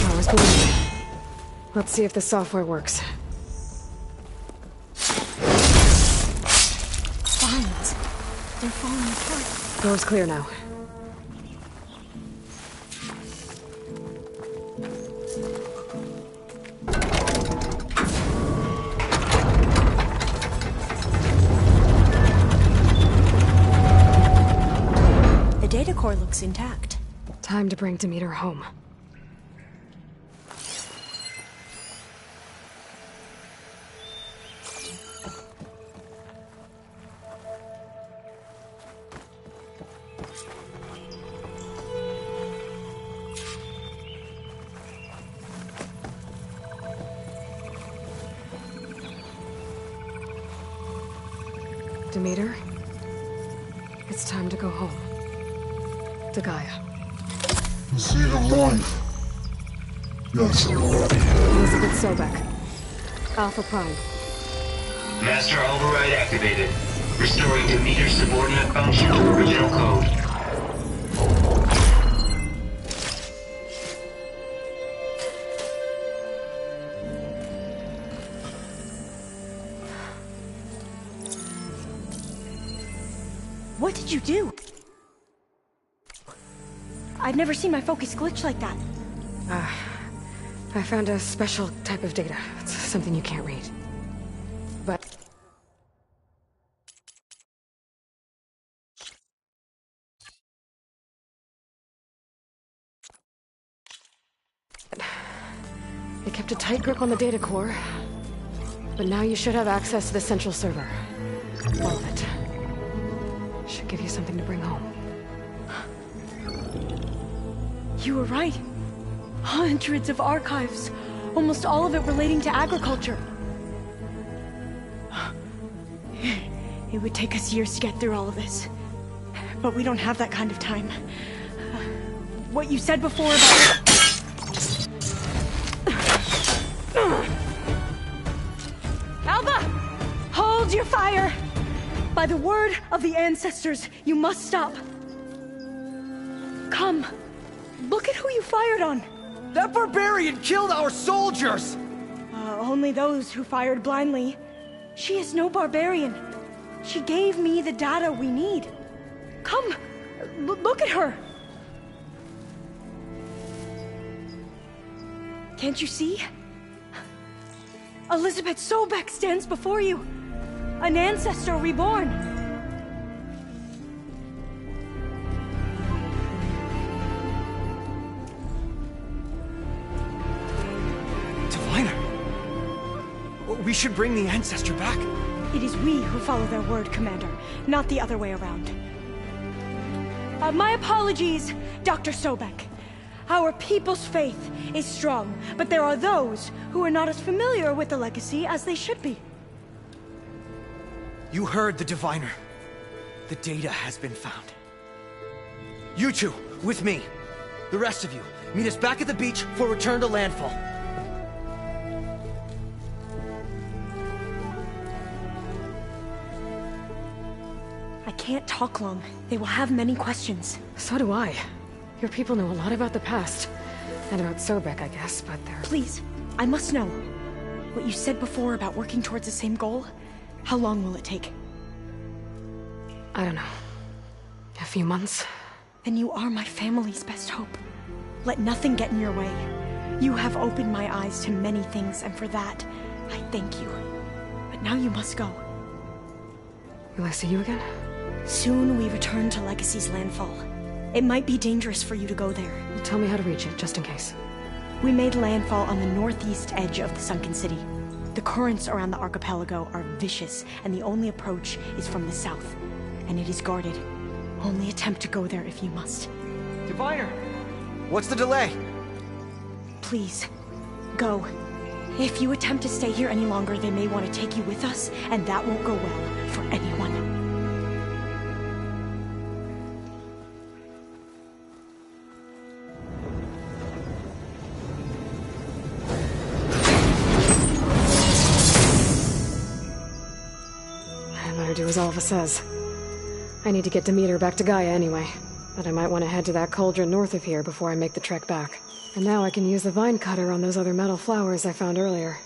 Power's blue. Let's see if the software works. Vines. They're falling apart. Door's clear now. The data core looks intact. Time to bring Demeter home. Demeter, it's time to go home. To Gaia. The seed of life. Yes. Elizabeth Sobek. Alpha Prime. Master override activated. Restoring Demeter's subordinate function to original code. What did you do? I've never seen my focus glitch like that. I found a special type of data. It's something you can't read. But... it kept a tight grip on the data core. But now you should have access to the central server. All of it. Should give you something to bring home. You were right. Hundreds of archives. Almost all of it relating to agriculture. It would take us years to get through all of this. But we don't have that kind of time. What you said before about... Alba! Hold your fire! By the word of the ancestors, you must stop. Come. Look at who you fired on. That barbarian killed our soldiers! Only those who fired blindly. She is no barbarian. She gave me the data we need. Come, look at her. Can't you see? Elizabeth Sobek stands before you. An ancestor reborn. Diviner! We should bring the ancestor back. It is we who follow their word, Commander, not the other way around. My apologies, Dr. Sobek. Our people's faith is strong, but there are those who are not as familiar with the legacy as they should be. You heard the diviner. The data has been found. You two, with me. The rest of you, meet us back at the beach for return to landfall. I can't talk long. They will have many questions. So do I. Your people know a lot about the past. And about Sobek, I guess, but they're... Please, I must know. What you said before about working towards the same goal, how long will it take? I don't know. A few months? Then you are my family's best hope. Let nothing get in your way. You have opened my eyes to many things, and for that, I thank you. But now you must go. Will I see you again? Soon we return to Legacy's landfall. It might be dangerous for you to go there. Tell me how to reach it, just in case. We made landfall on the northeast edge of the sunken city. The currents around the archipelago are vicious, and the only approach is from the south. And it is guarded. Only attempt to go there if you must. Diviner! What's the delay? Please, go. If you attempt to stay here any longer, they may want to take you with us, and that won't go well for anyone. I better do as Alva says. I need to get Demeter back to Gaia anyway, but I might want to head to that cauldron north of here before I make the trek back. And now I can use the vine cutter on those other metal flowers I found earlier.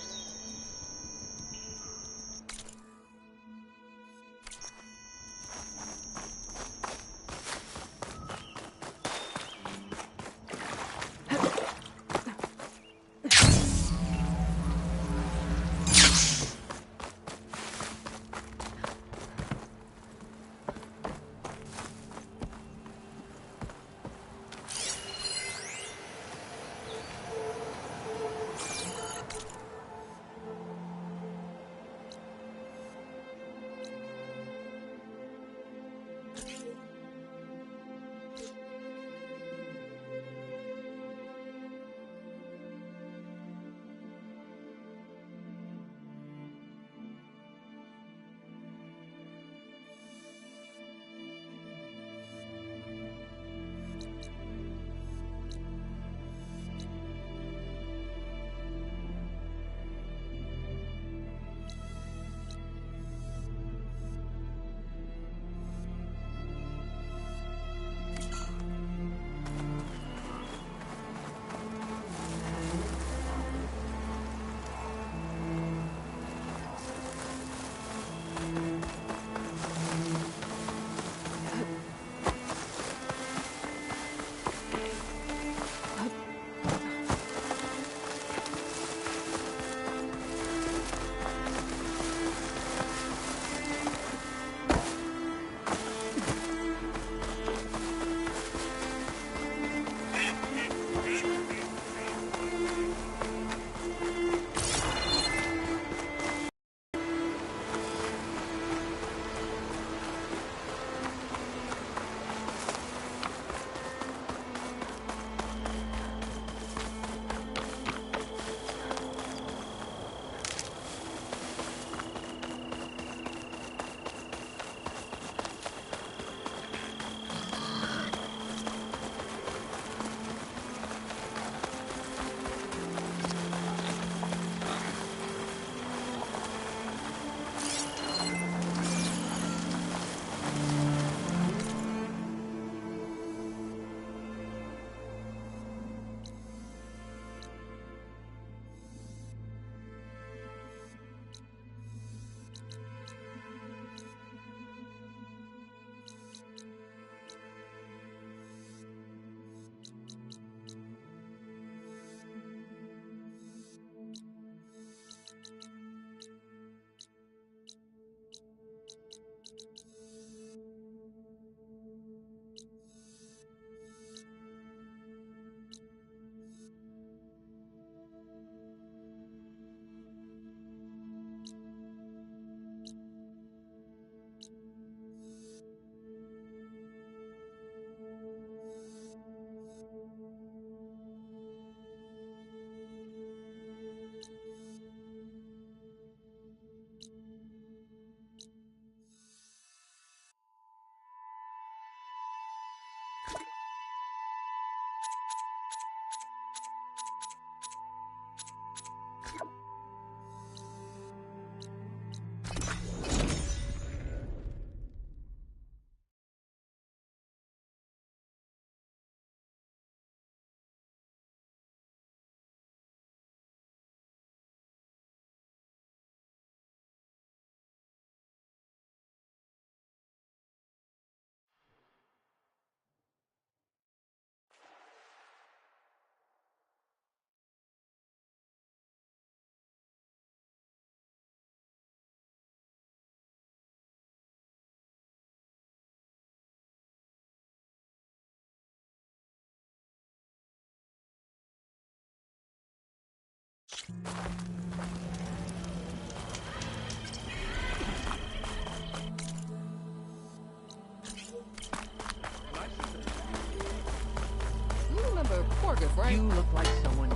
You remember Porgif, right? You look like someone.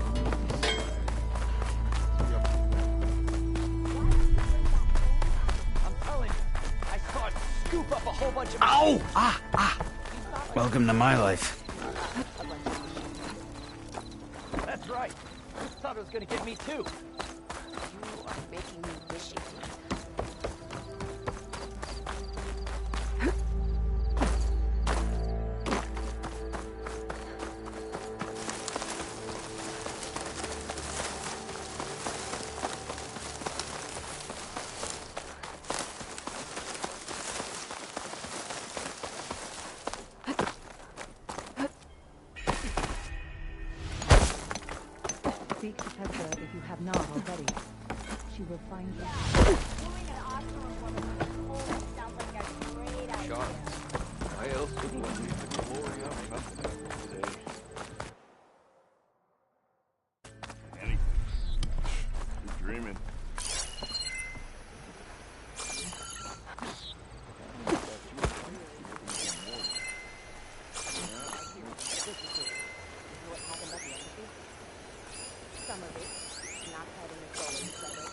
I'm telling you, I saw it scoop up a whole bunch of... Ow! Ah! Welcome to my life. That's right. Thought it was gonna get me too. You are making me wishy. Speak to Petra if you have not already. She will find you. Shots. Why else would one need the glory of company today? Anything. You're dreaming. Some of it, not having a soul together,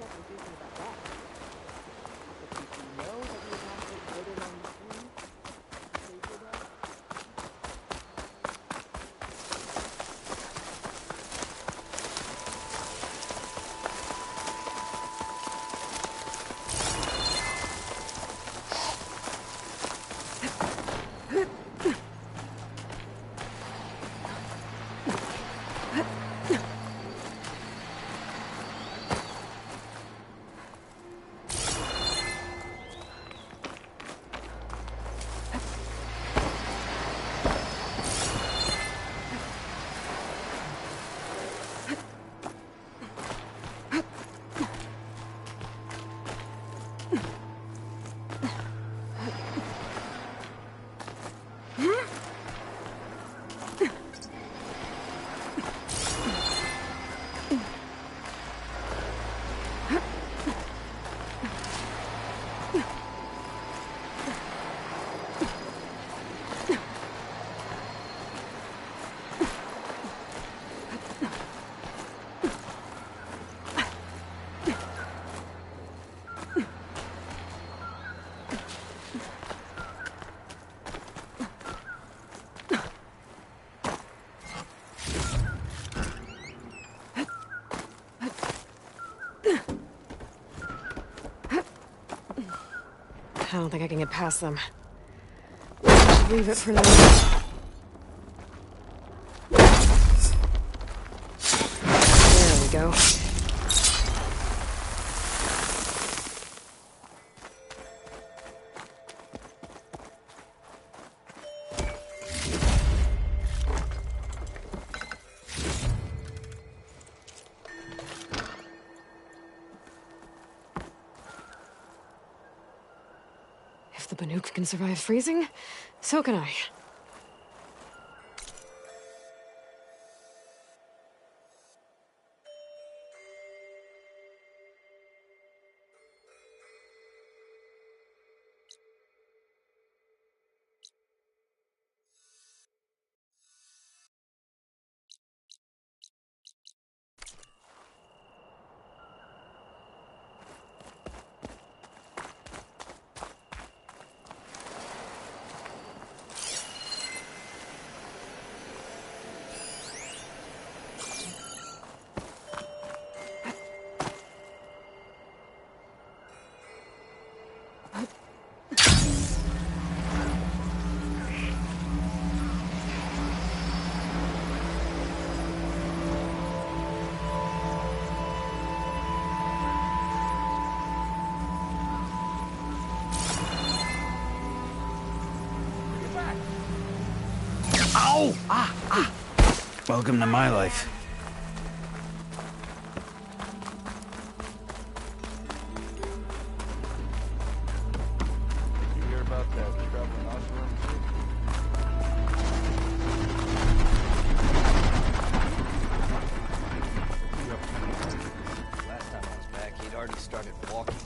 nothing decent about that. But did you know that you have to put it on the screen? Did you know? I don't think I can get past them. I should leave it for now. There we go. If the Banuk can survive freezing, so can I. Oh! Welcome to my life. You hear about that traveling osprey? Last time I was back, he'd already started walking.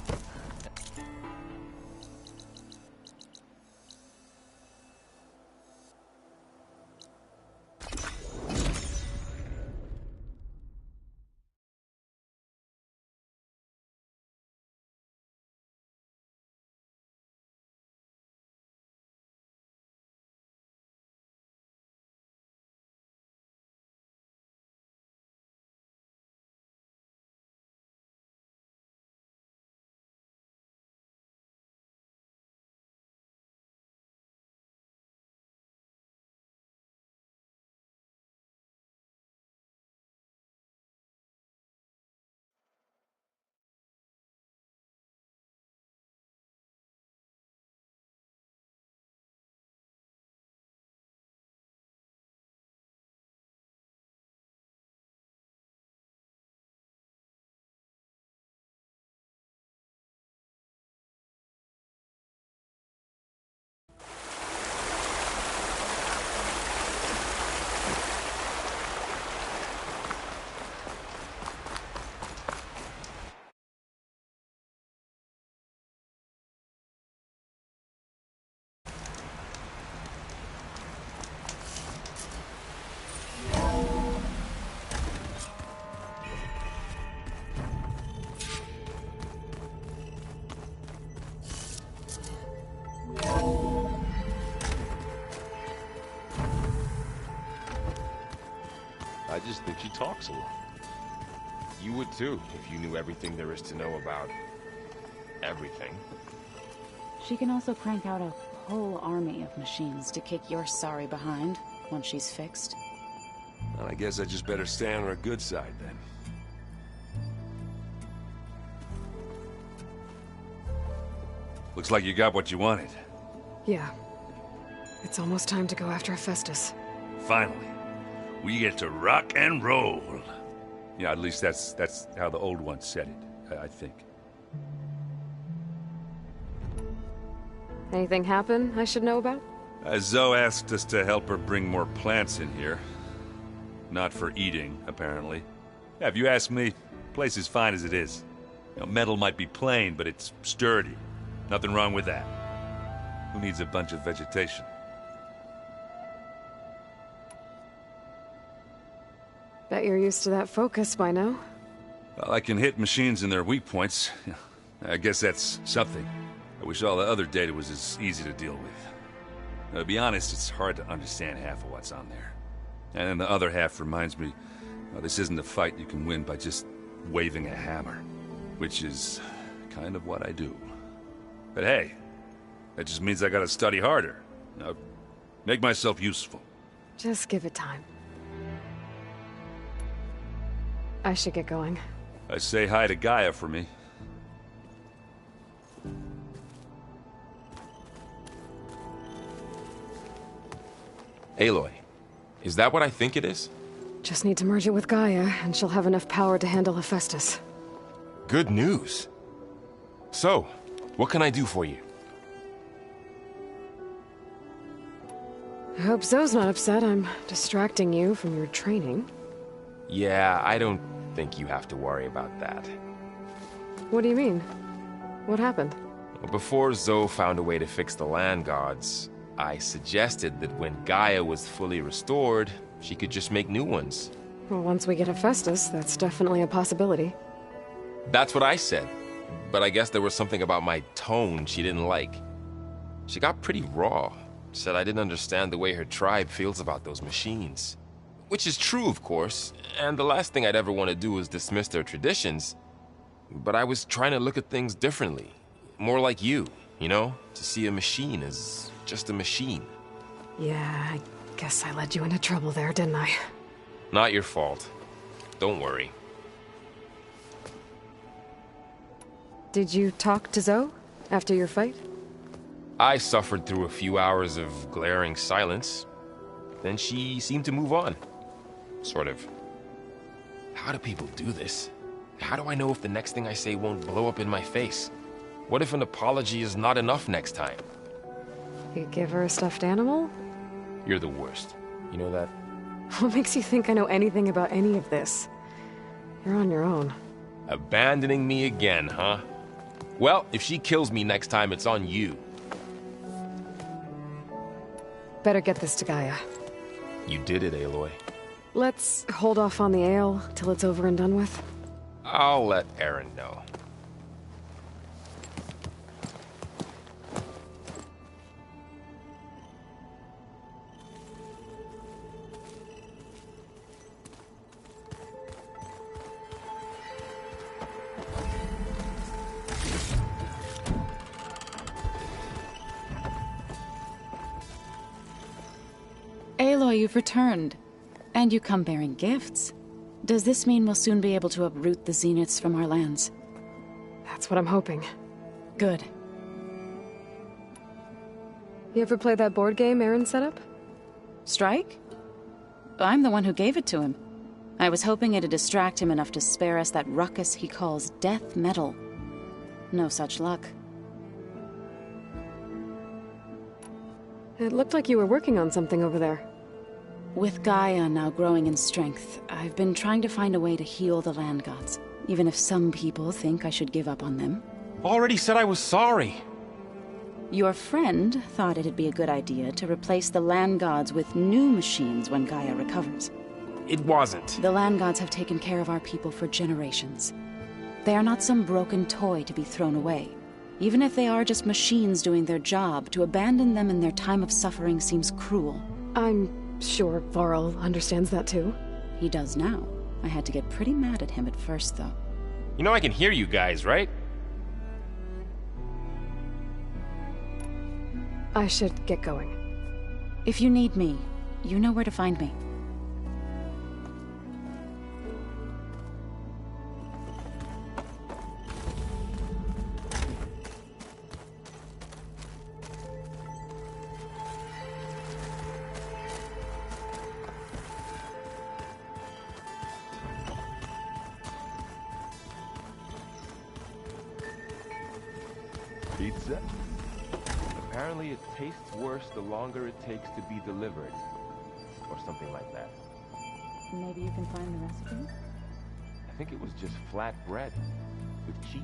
I just think she talks a lot. You would too, if you knew everything there is to know about everything. She can also crank out a whole army of machines to kick your sorry behind once she's fixed. Well, I guess I just better stay on her good side then. Looks like you got what you wanted. Yeah. It's almost time to go after Hephaestus. Finally. We get to rock and roll. Yeah, at least that's how the old one said it, I think. Anything happen I should know about? Zoe asked us to help her bring more plants in here. Not for eating, apparently. Yeah, if you ask me, the place is fine as it is. You know, metal might be plain, but it's sturdy. Nothing wrong with that. Who needs a bunch of vegetation? Bet you're used to that focus by now. Well, I can hit machines in their weak points. I guess that's something. I wish all the other data was as easy to deal with. Now, to be honest, it's hard to understand half of what's on there. And then the other half reminds me, this isn't a fight you can win by just waving a hammer. Which is kind of what I do. But hey, that just means I gotta study harder. Now, make myself useful. Just give it time. I should get going. Say hi to Gaia for me. Aloy, is that what I think it is? Just need to merge it with Gaia, and she'll have enough power to handle Hephaestus. Good news. So, what can I do for you? I hope Zoe's not upset I'm distracting you from your training. Yeah, I don't think you have to worry about that. What do you mean? What happened? Before Zoe found a way to fix the land gods, I suggested that when Gaia was fully restored, she could just make new ones. Well, once we get Hephaestus, that's definitely a possibility. That's what I said, but I guess there was something about my tone she didn't like. She got pretty raw, said I didn't understand the way her tribe feels about those machines. Which is true, of course, and the last thing I'd ever want to do is dismiss their traditions. But I was trying to look at things differently. More like you know? To see a machine as just a machine. Yeah, I guess I led you into trouble there, didn't I? Not your fault. Don't worry. Did you talk to Zoe after your fight? I suffered through a few hours of glaring silence. then she seemed to move on. Sort of. How do people do this? How do I know if the next thing I say won't blow up in my face? What if an apology is not enough next time? You give her a stuffed animal? You're the worst. You know that? What makes you think I know anything about any of this? You're on your own. Abandoning me again, huh? Well, if she kills me next time, it's on you. Better get this to Gaia. You did it, Aloy. Let's hold off on the ale till it's over and done with. I'll let Aaron know. Aloy, you've returned. And you come bearing gifts. Does this mean we'll soon be able to uproot the Zeniths from our lands? That's what I'm hoping. Good. You ever play that board game Aaron set up? Strike? I'm the one who gave it to him. I was hoping it'd distract him enough to spare us that ruckus he calls death metal. No such luck. It looked like you were working on something over there. With Gaia now growing in strength, I've been trying to find a way to heal the land gods, even if some people think I should give up on them. Already said I was sorry. Your friend thought it'd be a good idea to replace the land gods with new machines when Gaia recovers. It wasn't. The land gods have taken care of our people for generations. They are not some broken toy to be thrown away. Even if they are just machines doing their job, to abandon them in their time of suffering seems cruel. I'm sure Varl understands that too. He does now. I had to get pretty mad at him at first, though. You know I can hear you guys, right? I should get going. If you need me, you know where to find me. Pizza? Apparently it tastes worse the longer it takes to be delivered. Or something like that. Maybe you can find the recipe? I think it was just flat bread with cheese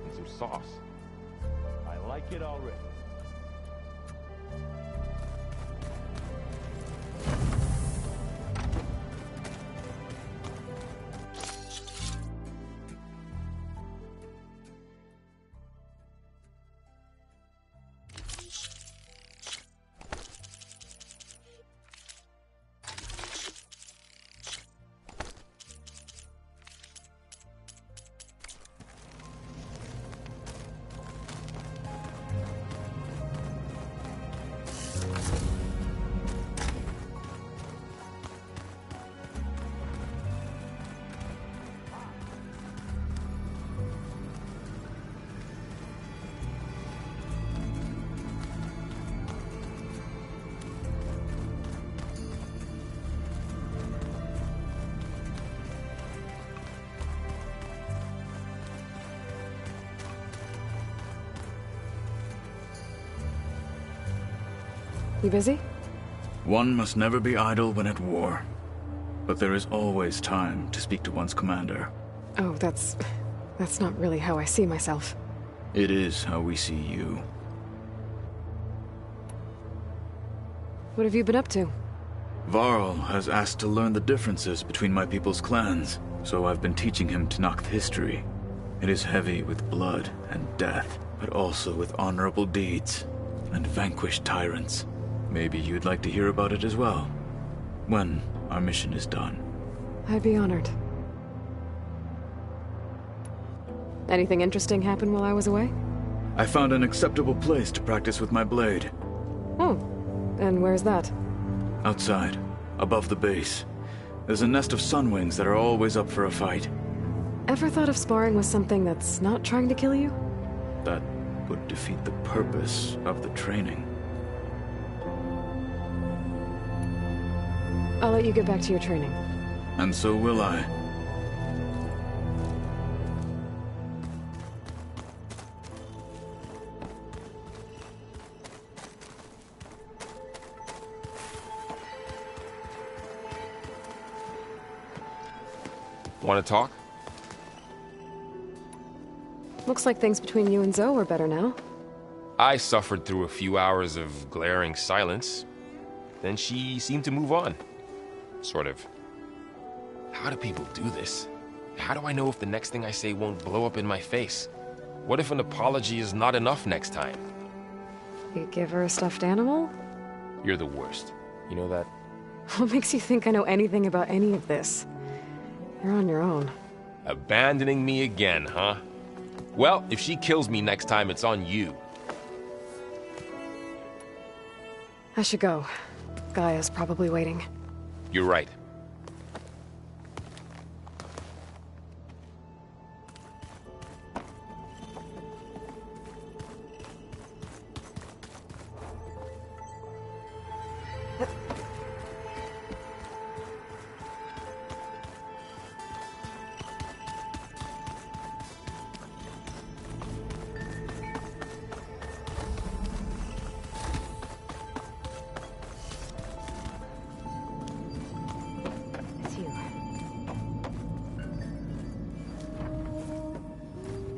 and some sauce. I like it already. You busy? One must never be idle when at war. But there is always time to speak to one's commander. Oh, that's not really how I see myself. It is how we see you. What have you been up to? Varl has asked to learn the differences between my people's clans, so I've been teaching him Tenakth history. It is heavy with blood and death, but also with honorable deeds and vanquished tyrants. Maybe you'd like to hear about it as well, when our mission is done. I'd be honored. Anything interesting happen while I was away? I found an acceptable place to practice with my blade. Oh, and where's that? Outside, above the base. There's a nest of sunwings that are always up for a fight. Ever thought of sparring with something that's not trying to kill you? That would defeat the purpose of the training. I'll let you get back to your training. And so will I. Want to talk? Looks like things between you and Zoe are better now. I suffered through a few hours of glaring silence. Then she seemed to move on. Sort of. How do people do this? How do I know if the next thing I say won't blow up in my face? What if an apology is not enough next time? You give her a stuffed animal? You're the worst. You know that? What makes you think I know anything about any of this? You're on your own. Abandoning me again, huh? Well, if she kills me next time, it's on you. I should go. Gaia's probably waiting. You're right.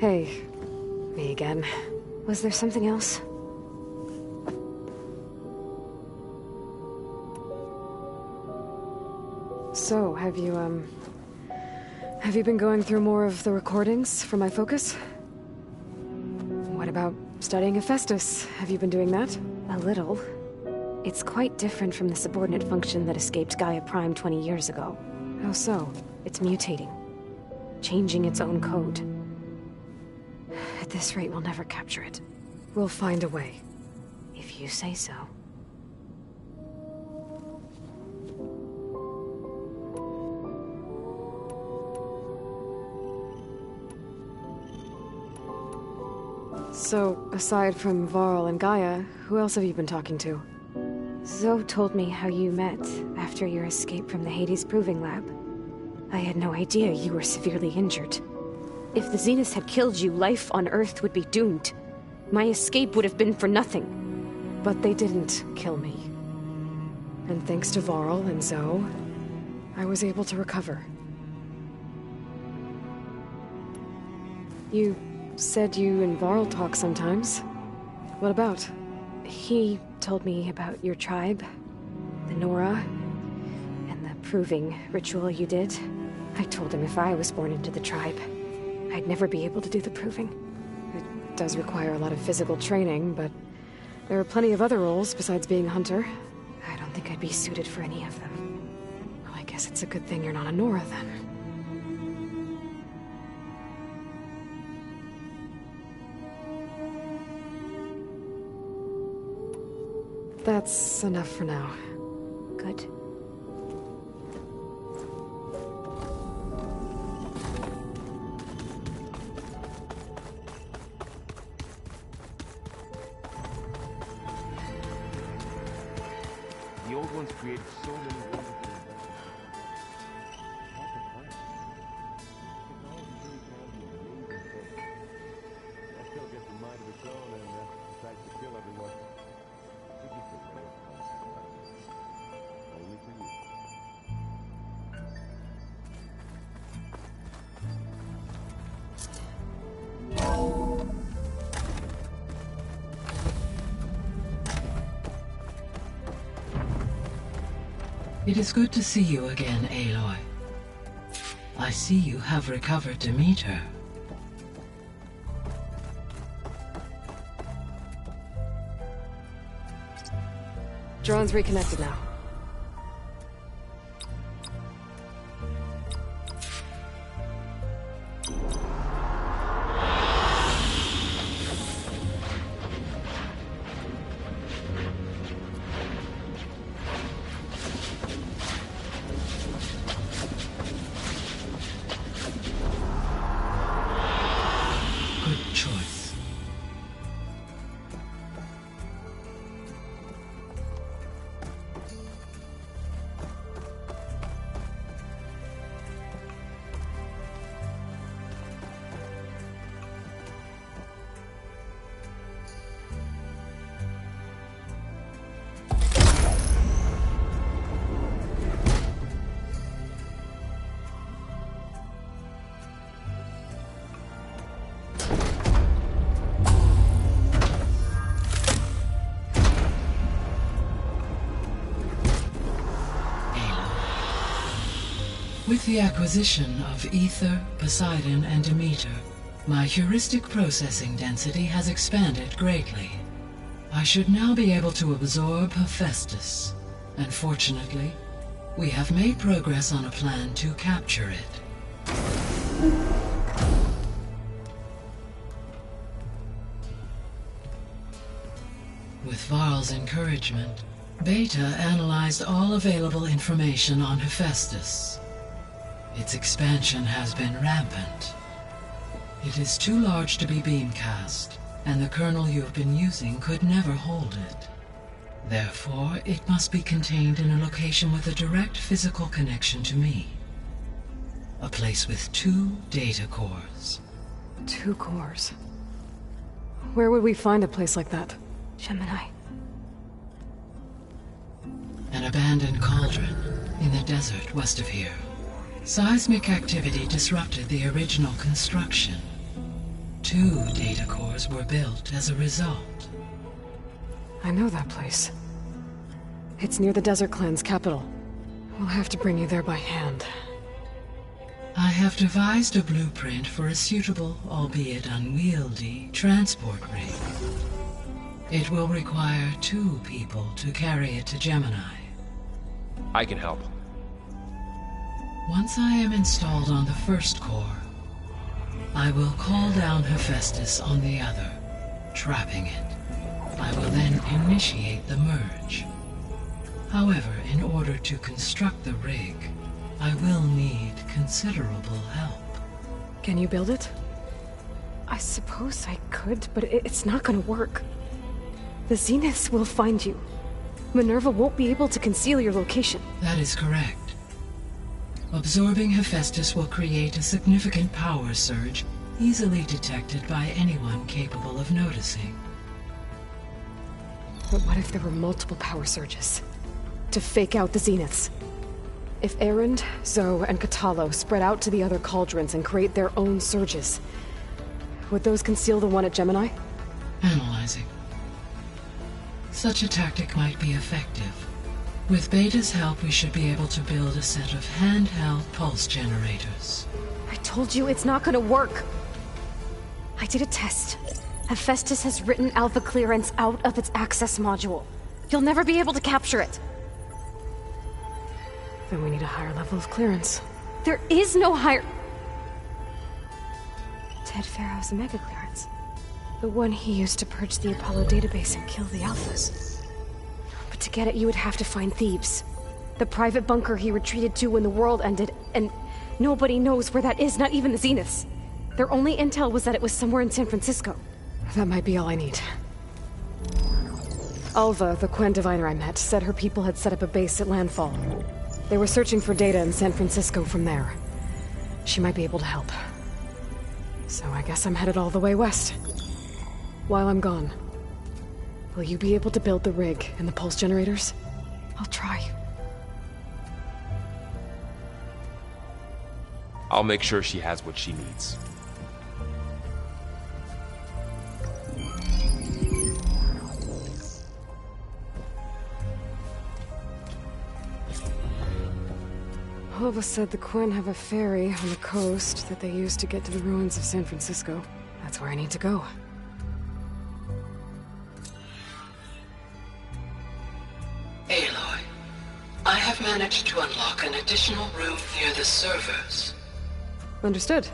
Hey, me again. Was there something else? So, have you been going through more of the recordings for my focus? What about studying Hephaestus? Have you been doing that? A little. It's quite different from the subordinate function that escaped Gaia Prime 20 years ago. How so? It's mutating. Changing its own code. At this rate, we'll never capture it. We'll find a way. If you say so. So, aside from Varl and Gaia, who else have you been talking to? Zoe told me how you met after your escape from the Hades Proving Lab. I had no idea you were severely injured. If the Zeniths had killed you, life on Earth would be doomed. My escape would have been for nothing. But they didn't kill me. And thanks to Varl and Zoe, I was able to recover. You said you and Varl talk sometimes. What about? He told me about your tribe, the Nora, and the proving ritual you did. I told him if I was born into the tribe, I'd never be able to do the proving. It does require a lot of physical training, but there are plenty of other roles besides being a hunter. I don't think I'd be suited for any of them. Well, I guess it's a good thing you're not a Nora, then. That's enough for now. Good. The old ones created so many wonderful It is good to see you again, Aloy. I see you have recovered Demeter. Drone's reconnected now. With the acquisition of Ether, Poseidon, and Demeter, my heuristic processing density has expanded greatly. I should now be able to absorb Hephaestus, and fortunately, we have made progress on a plan to capture it. With Varl's encouragement, Beta analyzed all available information on Hephaestus. Its expansion has been rampant. It is too large to be beamcast, and the kernel you have been using could never hold it. Therefore, it must be contained in a location with a direct physical connection to me. A place with 2 data cores. 2 cores? Where would we find a place like that? Gemini. An abandoned cauldron in the desert west of here. Seismic activity disrupted the original construction. 2 data cores were built as a result. I know that place. It's near the Desert Clan's capital. We'll have to bring you there by hand. I have devised a blueprint for a suitable, albeit unwieldy, transport rig. It will require 2 people to carry it to Gemini. I can help. Once I am installed on the first core, I will call down Hephaestus on the other, trapping it. I will then initiate the merge. However, in order to construct the rig, I will need considerable help. Can you build it? I suppose I could, but it's not gonna work. The Zeniths will find you. Minerva won't be able to conceal your location. That is correct. Absorbing Hephaestus will create a significant power surge, easily detected by anyone capable of noticing. But what if there were multiple power surges? To fake out the Zeniths? If Erend, Zoe, and Katalo spread out to the other cauldrons and create their own surges, would those conceal the one at Gemini? Analyzing. Such a tactic might be effective. With Beta's help, we should be able to build a set of handheld pulse generators. I told you it's not gonna work. I did a test. Hephaestus has written Alpha clearance out of its access module. You'll never be able to capture it. Then we need a higher level of clearance. There is no higher... Ted Pharaoh's mega clearance. The one he used to purge the Apollo database and kill the Alphas. But to get it, you would have to find Thebes. The private bunker he retreated to when the world ended, and nobody knows where that is, not even the Zeniths. Their only intel was that it was somewhere in San Francisco. That might be all I need. Alva, the Quen diviner I met, said her people had set up a base at Landfall. They were searching for data in San Francisco from there. She might be able to help. So I guess I'm headed all the way west. While I'm gone, will you be able to build the rig and the pulse generators? I'll try. I'll make sure she has what she needs. Alva said the Quen have a ferry on the coast that they use to get to the ruins of San Francisco. That's where I need to go. Aloy, I have managed to unlock an additional room near the servers. Understood.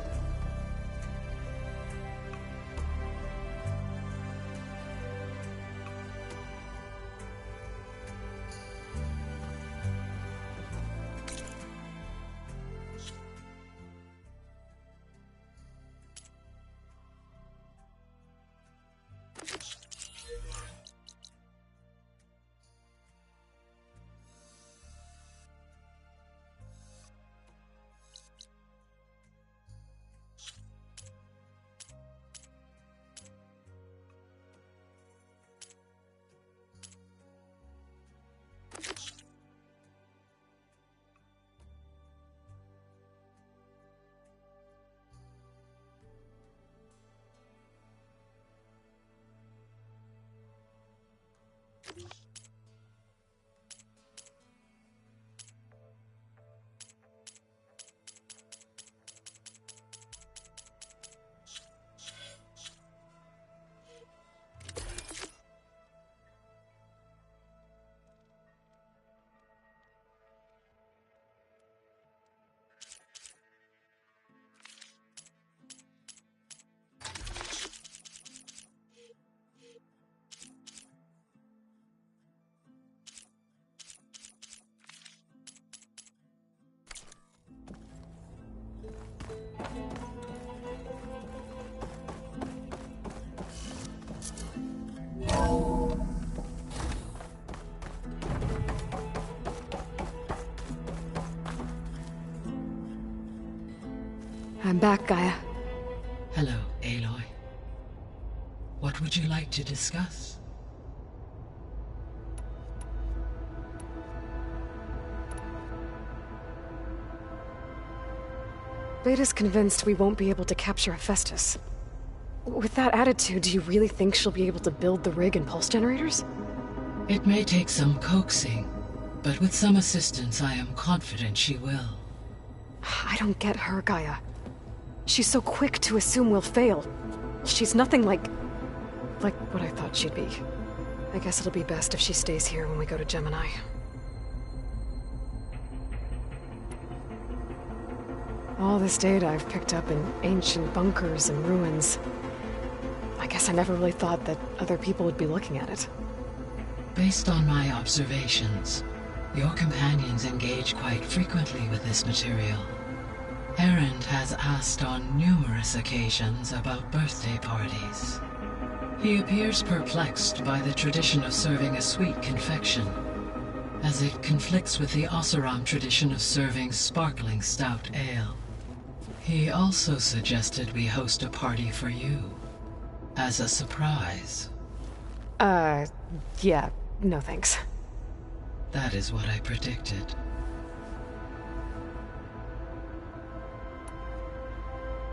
I'm back, Gaia. Hello, Aloy. What would you like to discuss? Beta's convinced we won't be able to capture Hephaestus. With that attitude, do you really think she'll be able to build the rig and pulse generators? It may take some coaxing, but with some assistance, I am confident she will. I don't get her, Gaia. She's so quick to assume we'll fail. She's nothing like what I thought she'd be. I guess it'll be best if she stays here when we go to Gemini. All this data I've picked up in ancient bunkers and ruins. I guess I never really thought that other people would be looking at it. Based on my observations, your companions engage quite frequently with this material. Erend has asked on numerous occasions about birthday parties. He appears perplexed by the tradition of serving a sweet confection, as it conflicts with the Oseram tradition of serving sparkling stout ale. He also suggested we host a party for you, as a surprise. Yeah, no thanks. That is what I predicted.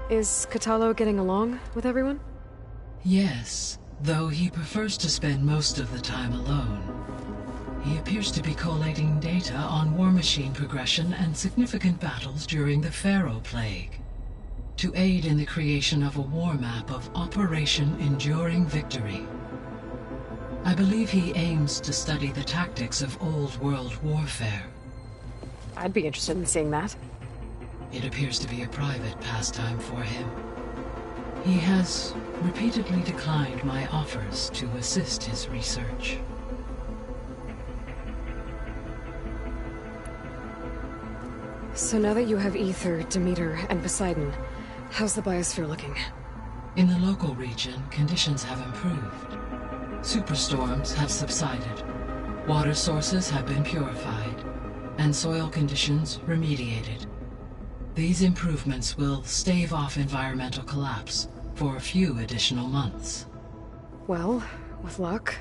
Is Katalo getting along with everyone? Yes, though he prefers to spend most of the time alone. He appears to be collating data on war machine progression and significant battles during the Pharaoh Plague, to aid in the creation of a war map of Operation Enduring Victory. I believe he aims to study the tactics of old world warfare. I'd be interested in seeing that. It appears to be a private pastime for him. He has repeatedly declined my offers to assist his research. So now that you have Ether, Demeter, and Poseidon, how's the biosphere looking? In the local region, conditions have improved. Superstorms have subsided, water sources have been purified, and soil conditions remediated. These improvements will stave off environmental collapse for a few additional months. Well, with luck,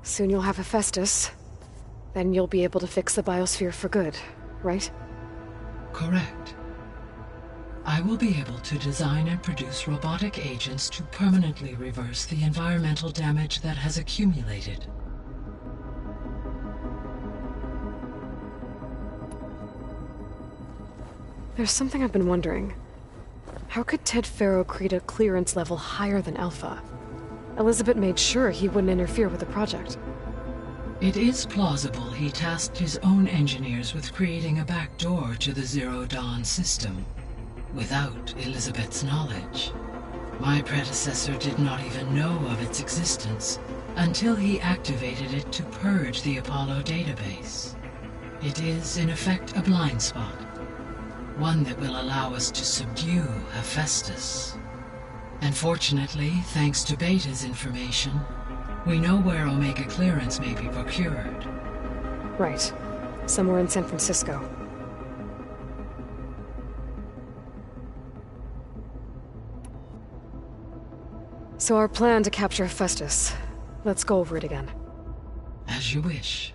soon you'll have Hephaestus. Then you'll be able to fix the biosphere for good, right? Correct. I will be able to design and produce robotic agents to permanently reverse the environmental damage that has accumulated. There's something I've been wondering. How could Ted Faro create a clearance level higher than Alpha? Elizabeth made sure he wouldn't interfere with the project. It is plausible he tasked his own engineers with creating a backdoor to the Zero Dawn system, without Elizabeth's knowledge. My predecessor did not even know of its existence until he activated it to purge the Apollo database. It is, in effect, a blind spot. One that will allow us to subdue Hephaestus. And fortunately, thanks to Beta's information, we know where Omega clearance may be procured. Right. Somewhere in San Francisco. So our plan to capture Hephaestus. Let's go over it again. As you wish.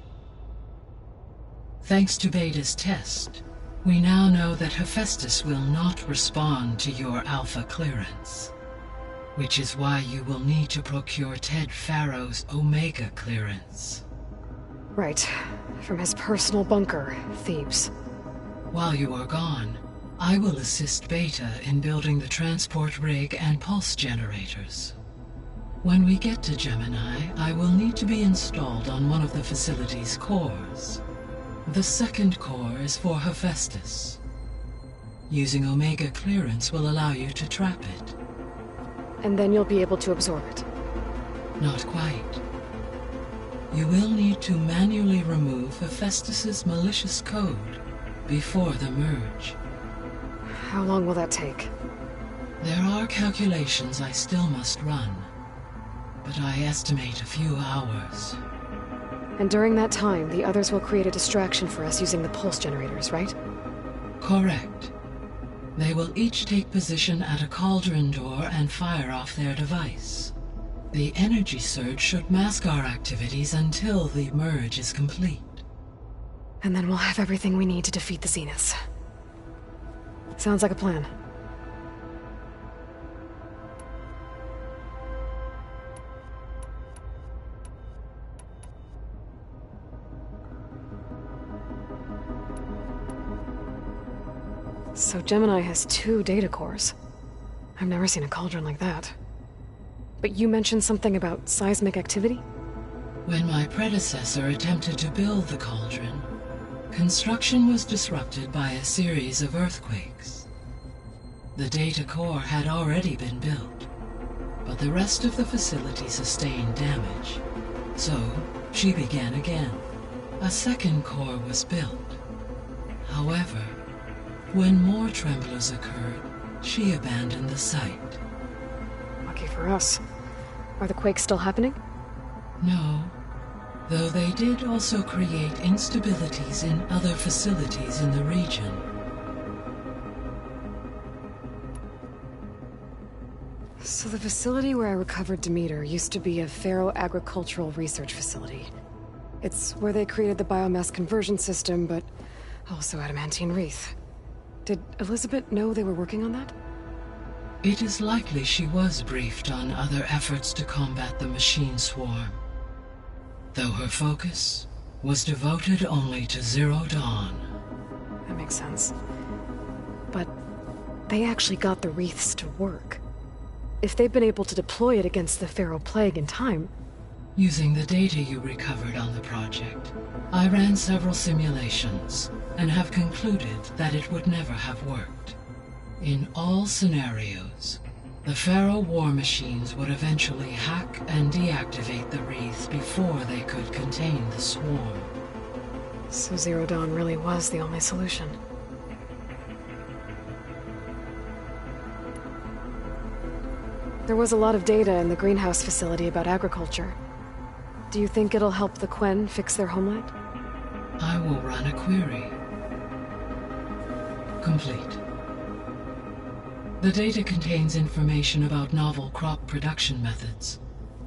Thanks to Beta's test, we now know that Hephaestus will not respond to your Alpha clearance, which is why you will need to procure Ted Faro's Omega clearance. Right. From his personal bunker, Thebes. While you are gone, I will assist Beta in building the transport rig and pulse generators. When we get to Gemini, I will need to be installed on one of the facility's cores. The second core is for Hephaestus. Using Omega clearance will allow you to trap it. And then you'll be able to absorb it. Not quite. You will need to manually remove Hephaestus's malicious code before the merge. How long will that take? There are calculations I still must run, but I estimate a few hours. And during that time, the others will create a distraction for us using the pulse generators, right? Correct. They will each take position at a cauldron door and fire off their device. The energy surge should mask our activities until the merge is complete. And then we'll have everything we need to defeat the Zeniths. Sounds like a plan. So Gemini has 2 data cores. I've never seen a cauldron like that. But you mentioned something about seismic activity? When my predecessor attempted to build the cauldron, construction was disrupted by a series of earthquakes. The data core had already been built, but the rest of the facility sustained damage. So, she began again. A second core was built. However, when more tremblers occurred, she abandoned the site. Lucky for us. Are the quakes still happening? No, though they did also create instabilities in other facilities in the region. So the facility where I recovered Demeter used to be a Pharaoh agricultural research facility. It's where they created the biomass conversion system, but also adamantine wreath. Did Elizabeth know they were working on that? It is likely she was briefed on other efforts to combat the machine swarm, though her focus was devoted only to Zero Dawn. That makes sense. But they actually got the wreaths to work. If they've been able to deploy it against the Pharaoh Plague in time... Using the data you recovered on the project, I ran several simulations and have concluded that it would never have worked. In all scenarios, the Pharaoh war machines would eventually hack and deactivate the wreaths before they could contain the swarm. So Zero Dawn really was the only solution. There was a lot of data in the greenhouse facility about agriculture. Do you think it'll help the Quen fix their homeland? I will run a query. Complete. The data contains information about novel crop production methods,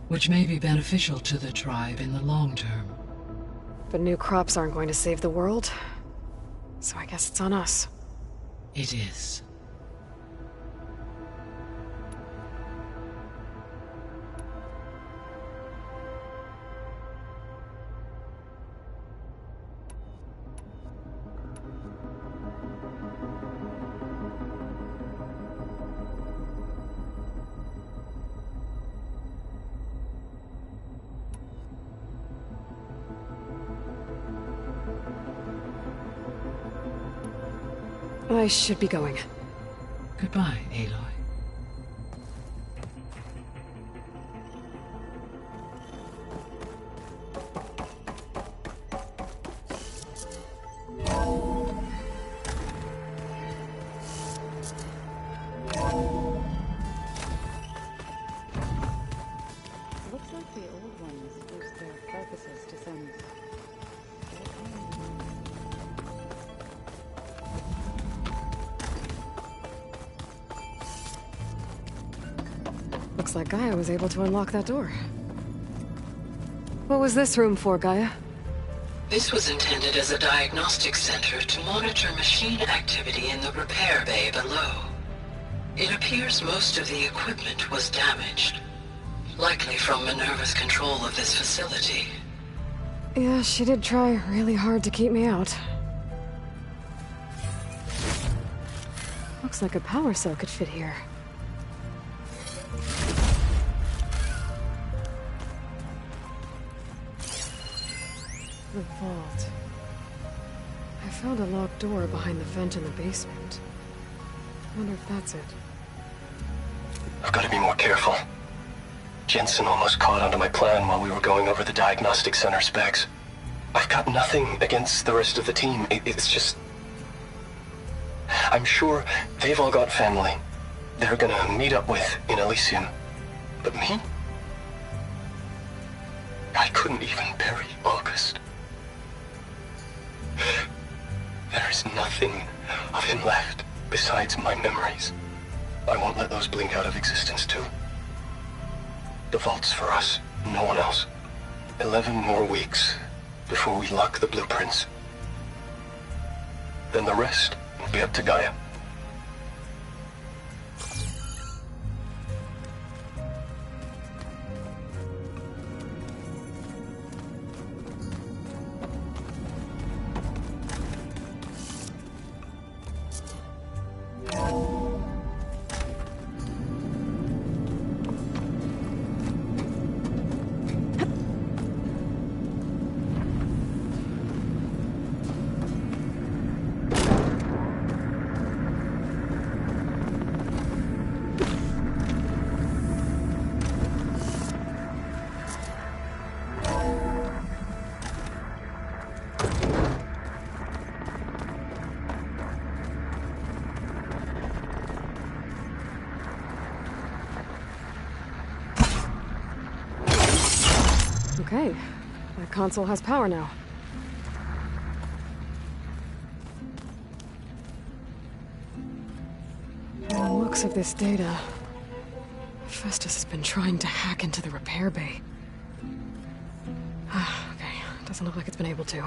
which may be beneficial to the tribe in the long term. But new crops aren't going to save the world, so I guess it's on us. It is. I should be going. Goodbye, Aloy. Looks like the old ones used their carcasses to send... Looks like Gaia was able to unlock that door. What was this room for, Gaia? This was intended as a diagnostic center to monitor machine activity in the repair bay below. It appears most of the equipment was damaged, likely from Minerva's control of this facility. Yeah, she did try really hard to keep me out. Looks like a power cell could fit here. The vault. I found a locked door behind the vent in the basement. I wonder if that's it. I've got to be more careful. Jensen almost caught onto my plan while we were going over the diagnostic center specs. I've got nothing against the rest of the team. It's just... I'm sure they've all got family they're gonna meet up with in Elysium. But me? I couldn't even bury August. There is nothing of him left. Besides my memories, I won't let those blink out of existence too. The vault's for us, no one else. 11 more weeks before we lock the blueprints. Then the rest will be up to Gaia. Okay, that console has power now. From the looks of this data, Festus has been trying to hack into the repair bay. Okay, doesn't look like it's been able to.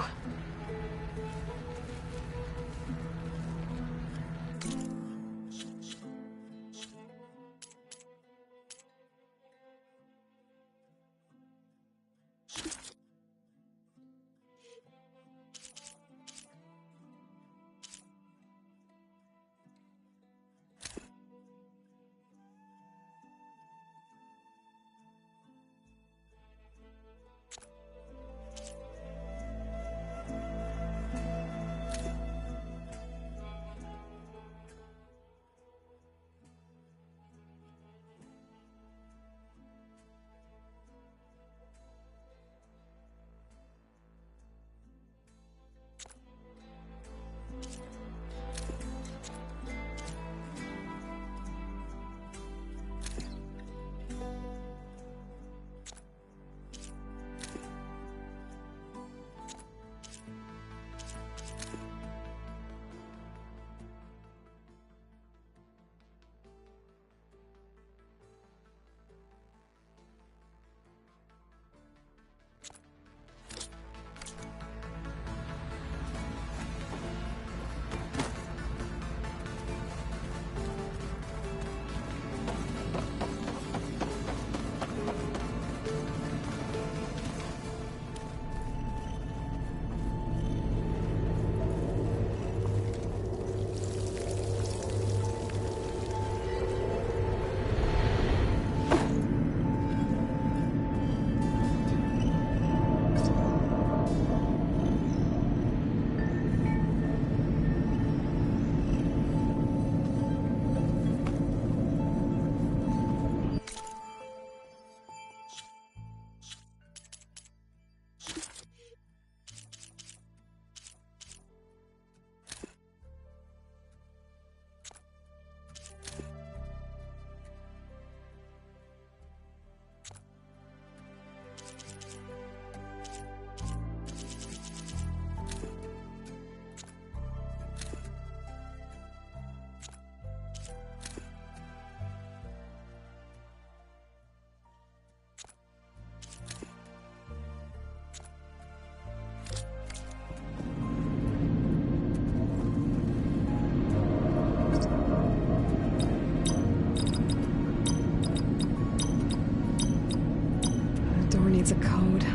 Needs a code.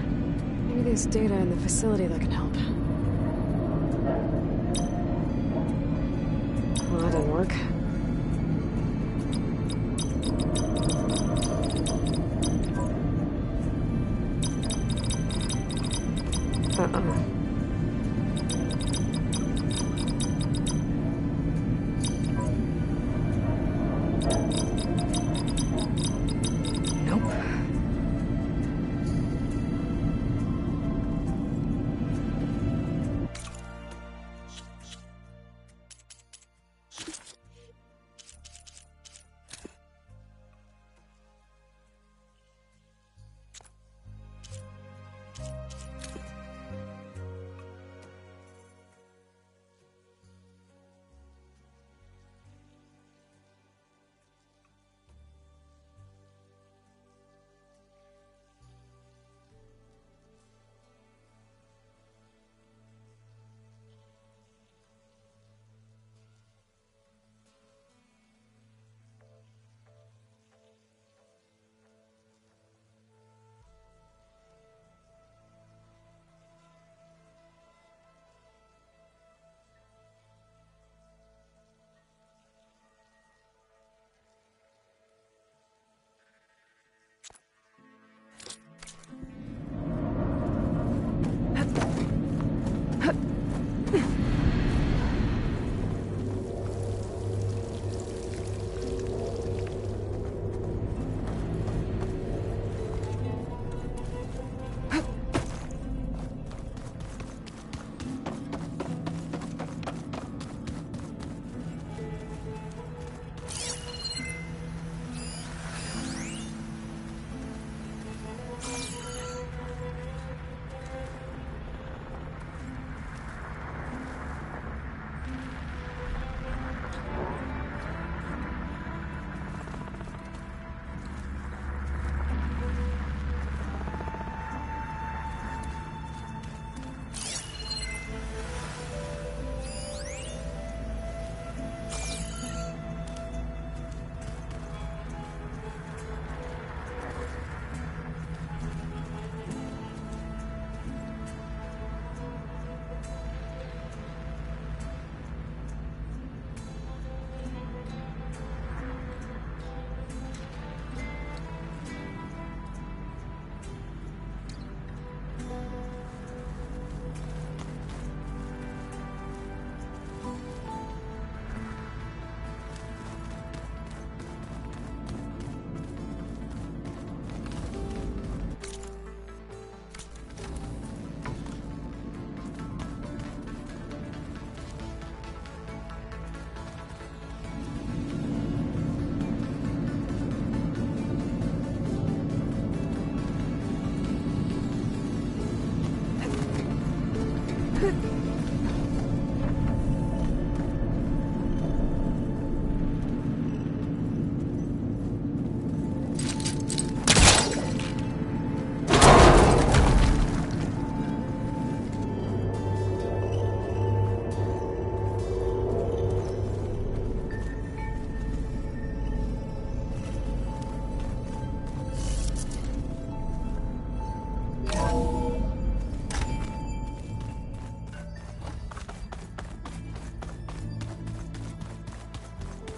Maybe there's data in the facility that can help. Well, that didn't work.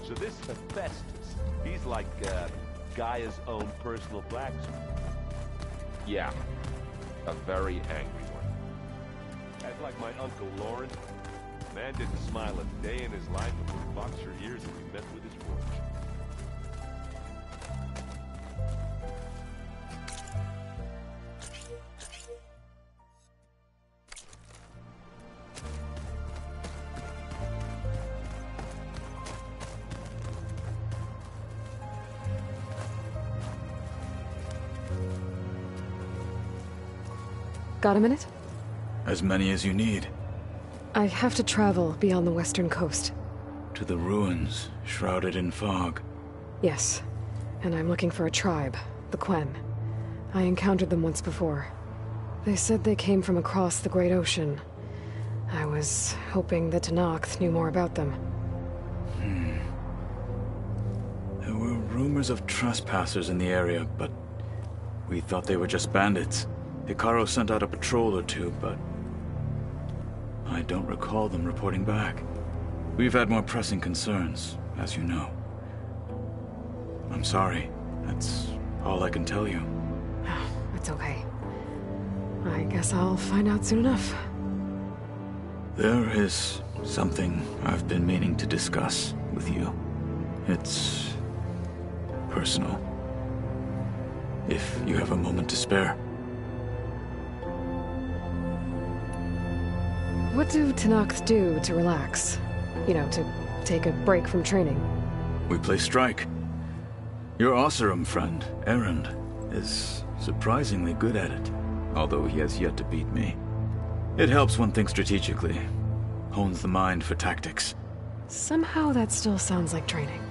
So this Hephaestus, he's like, Gaia's own personal blacksmith. Yeah. A very angry one. That's like my Uncle Lawrence. Man didn't smile a day in his life and would box for years if he met with his forge. Got a minute? As many as you need. I have to travel beyond the western coast. To the ruins, shrouded in fog. Yes, and I'm looking for a tribe, the Quen. I encountered them once before. They said they came from across the Great Ocean. I was hoping that Tenakth knew more about them. There were rumors of trespassers in the area, but we thought they were just bandits. Hikaru sent out a patrol or two, but I don't recall them reporting back. We've had more pressing concerns, as you know. I'm sorry. That's all I can tell you. It's okay. I guess I'll find out soon enough. There is something I've been meaning to discuss with you. It's personal. If you have a moment to spare. What do Tenakth do to relax? You know, to take a break from training? We play strike. Your Oseram friend, Erend, is surprisingly good at it, although he has yet to beat me. It helps one think strategically, hones the mind for tactics. Somehow that still sounds like training.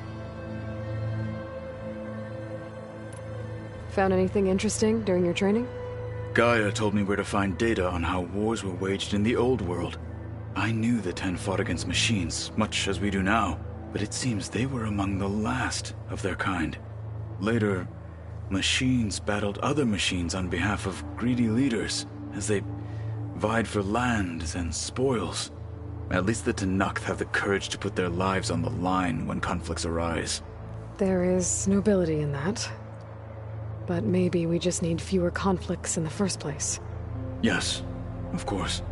Found anything interesting during your training? Gaia told me where to find data on how wars were waged in the old world. I knew the Ten fought against machines, much as we do now, but it seems they were among the last of their kind. Later, machines battled other machines on behalf of greedy leaders, as they vied for lands and spoils. At least the Tenakth have the courage to put their lives on the line when conflicts arise. There is nobility in that. But maybe we just need fewer conflicts in the first place. Yes, of course.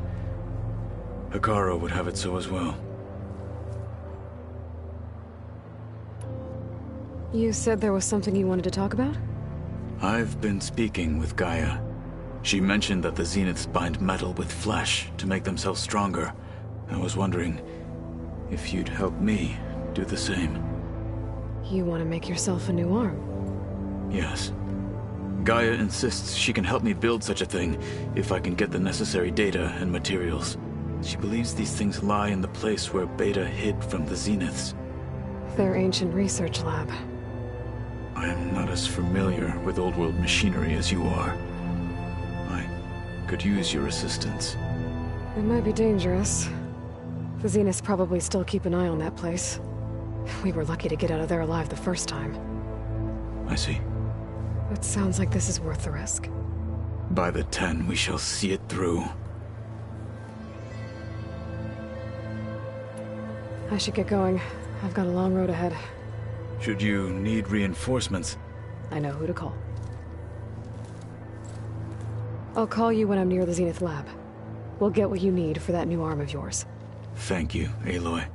Hikaru would have it so as well. You said there was something you wanted to talk about? I've been speaking with Gaia. She mentioned that the Zeniths bind metal with flesh to make themselves stronger. I was wondering if you'd help me do the same. You want to make yourself a new arm? Yes. Gaia insists she can help me build such a thing if I can get the necessary data and materials. She believes these things lie in the place where Beta hid from the Zeniths. Their ancient research lab. I am not as familiar with old world machinery as you are. I could use your assistance. It might be dangerous. The Zeniths probably still keep an eye on that place. We were lucky to get out of there alive the first time. I see. It sounds like this is worth the risk. By the 10, we shall see it through. I should get going. I've got a long road ahead. Should you need reinforcements? I know who to call. I'll call you when I'm near the Zenith lab. We'll get what you need for that new arm of yours. Thank you, Aloy.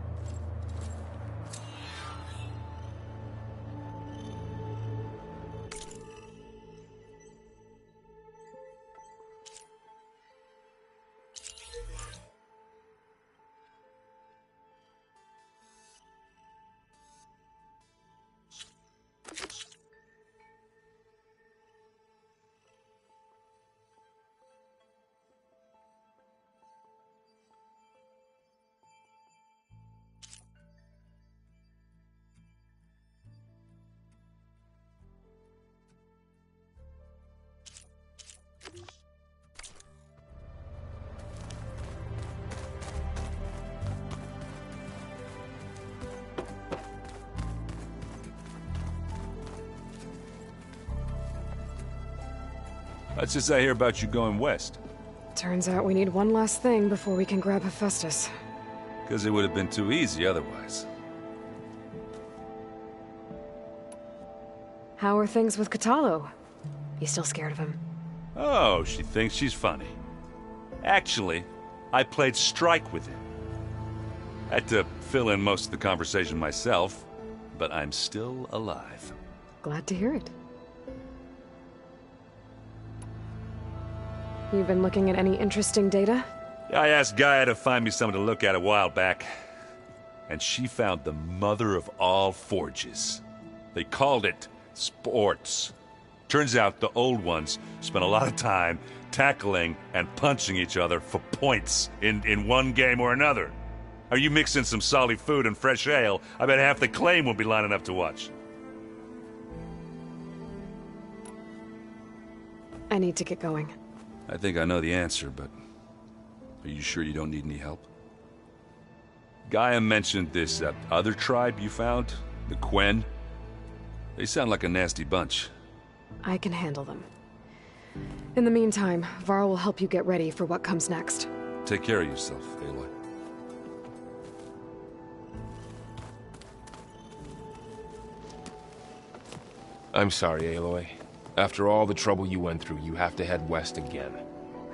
That's just I hear about you going west. Turns out we need one last thing before we can grab Hephaestus. Because it would have been too easy otherwise. How are things with Katalo? You still scared of him? Oh, she thinks she's funny. Actually, I played strike with him. I had to fill in most of the conversation myself, but I'm still alive. Glad to hear it. You've been looking at any interesting data? I asked Gaia to find me something to look at a while back, and she found the mother of all forges. They called it sports. Turns out the old ones spent a lot of time tackling and punching each other for points in one game or another. Are you mixing some solid food and fresh ale? I bet half the claim will be lining up to watch. I need to get going. I think I know the answer, but are you sure you don't need any help? Gaia mentioned this other tribe you found, the Quen. They sound like a nasty bunch. I can handle them. In the meantime, Varl will help you get ready for what comes next. Take care of yourself, Aloy. I'm sorry, Aloy. After all the trouble you went through, you have to head west again.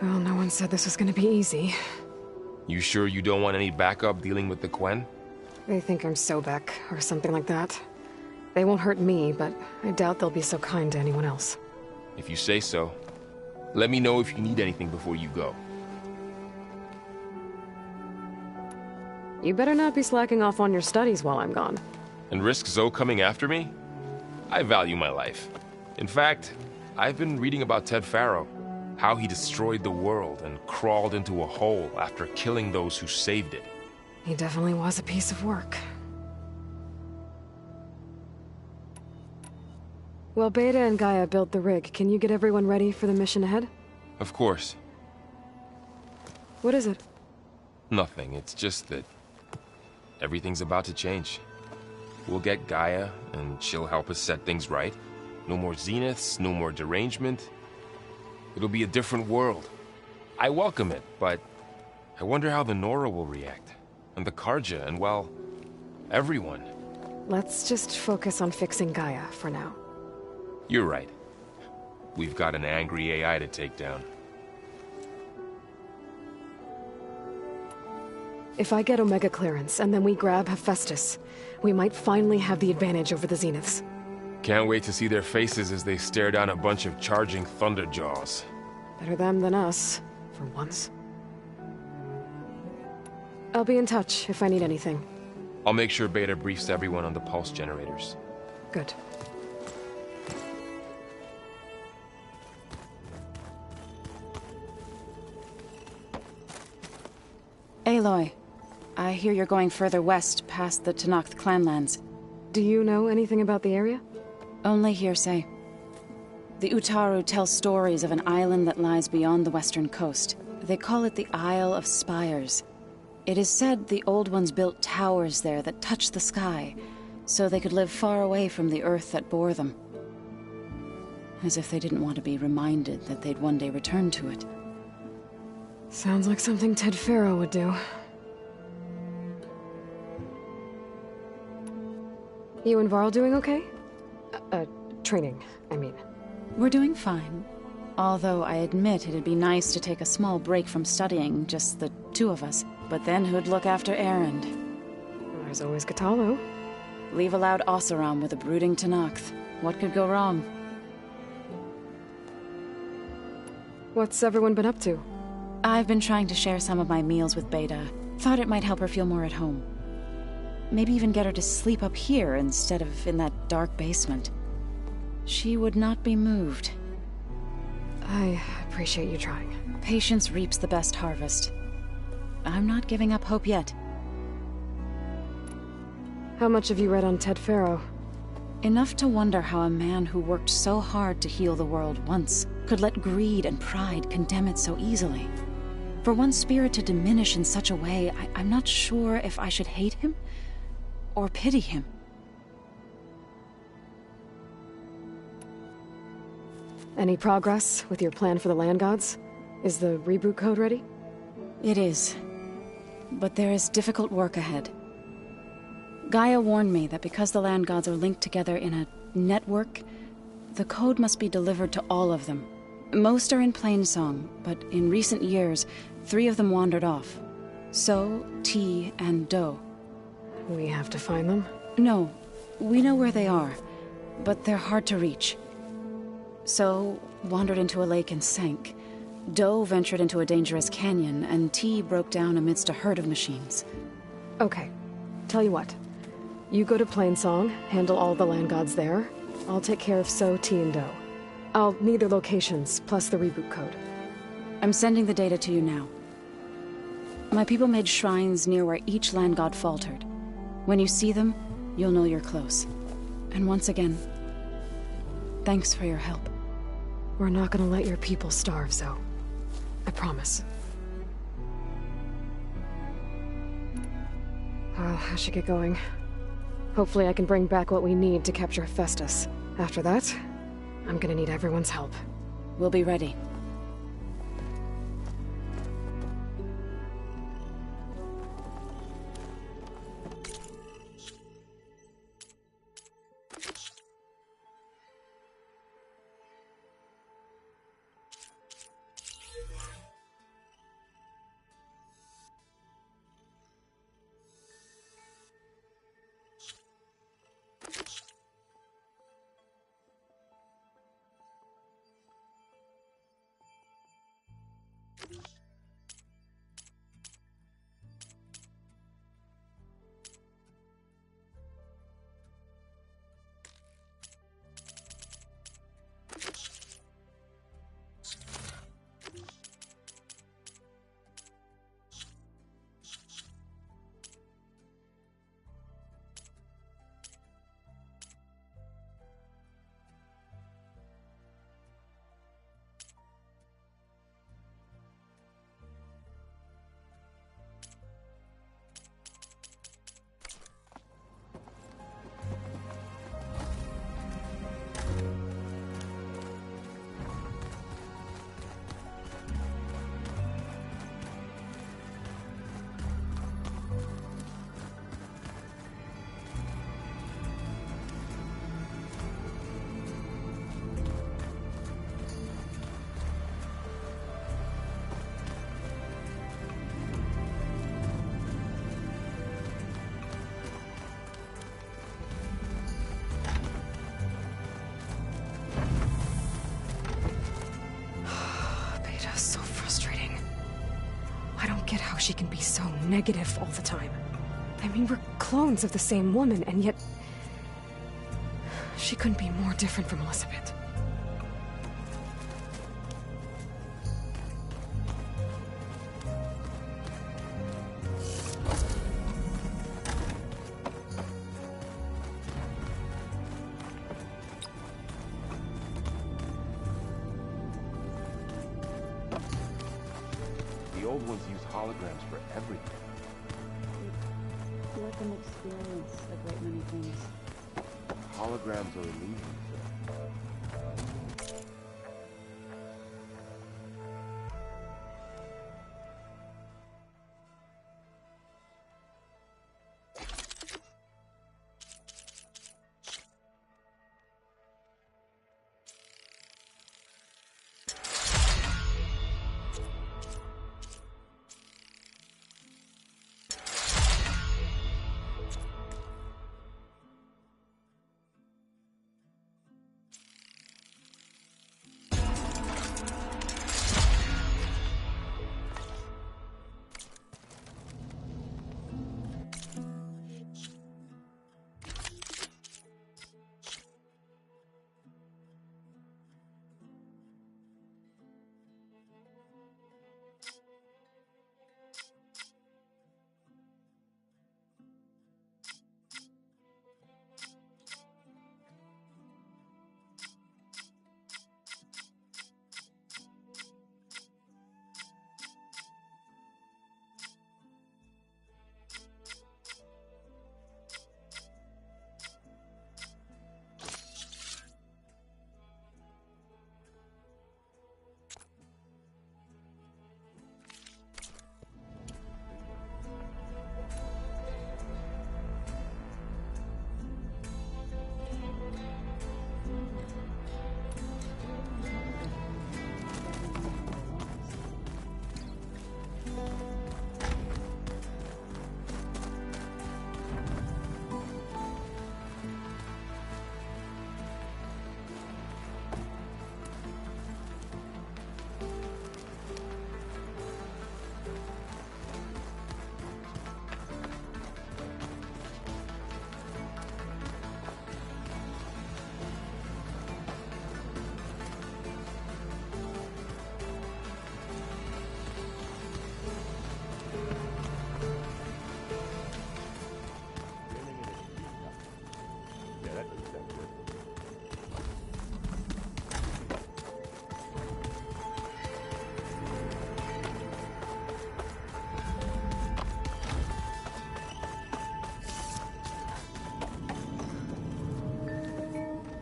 Well, no one said this was gonna be easy. You sure you don't want any backup dealing with the Quen? They think I'm Sobek, or something like that. They won't hurt me, but I doubt they'll be so kind to anyone else. If you say so. Let me know if you need anything before you go. You better not be slacking off on your studies while I'm gone. And risk Zoe coming after me? I value my life. In fact, I've been reading about Ted Faro. How he destroyed the world and crawled into a hole after killing those who saved it. He definitely was a piece of work. While Beta and Gaia build the rig, can you get everyone ready for the mission ahead? Of course. What is it? Nothing. It's just that everything's about to change. We'll get Gaia, and she'll help us set things right. No more zeniths, no more derangement. It'll be a different world. I welcome it, but I wonder how the Nora will react. And the Karja, and well, everyone. Let's just focus on fixing Gaia for now. You're right. We've got an angry AI to take down. If I get Omega clearance, and then we grab Hephaestus, we might finally have the advantage over the Zeniths. Can't wait to see their faces as they stare down a bunch of charging Thunderjaws. Better them than us, for once. I'll be in touch if I need anything. I'll make sure Beta briefs everyone on the pulse generators. Good. Aloy, I hear you're going further west past the Tenakth clanlands. Do you know anything about the area? Only hearsay. The Utaru tell stories of an island that lies beyond the western coast. They call it the Isle of Spires. It is said the Old Ones built towers there that touch the sky, so they could live far away from the earth that bore them. As if they didn't want to be reminded that they'd one day return to it. Sounds like something Ted Faro would do. You and Varl doing okay? Training, I mean. We're doing fine. Although I admit it'd be nice to take a small break from studying, just the two of us. But then who'd look after Erend? There's always Katalo. Leave a loud Oseram with a brooding Tenakth. What could go wrong? What's everyone been up to? I've been trying to share some of my meals with Beta. Thought it might help her feel more at home. Maybe even get her to sleep up here instead of in that dark basement. She would not be moved. I appreciate you trying. Patience reaps the best harvest. I'm not giving up hope yet. How much have you read on Ted Faro? Enough to wonder how a man who worked so hard to heal the world once could let greed and pride condemn it so easily. For one spirit to diminish in such a way, I'm not sure if I should hate him or pity him. Any progress with your plan for the land gods? Is the reboot code ready? It is. But there is difficult work ahead. Gaia warned me that because the land gods are linked together in a network, The code must be delivered to all of them. Most are in Plainsong, but in recent years, 3 of them wandered off. So, T, and Do. We have to find them? No, we know where they are, but they're hard to reach. So, wandered into a lake and sank. Do ventured into a dangerous canyon, and T broke down amidst a herd of machines. Okay. Tell you what. You go to Plainsong, handle all the land gods there. I'll take care of So, T, and Do. I'll need their locations, plus the reboot code. I'm sending the data to you now. My people made shrines near where each land god faltered. When you see them, you'll know you're close. And once again, thanks for your help. We're not gonna let your people starve, Zoe. I promise. Well, I should get going. Hopefully I can bring back what we need to capture Hephaestus. After that, I'm gonna need everyone's help. We'll be ready. Get how she can be so negative all the time. I mean, we're clones of the same woman, and yet... she couldn't be more different from Elizabeth. The old ones use holograms for everything. Let them experience a great many things. Holograms are illusions.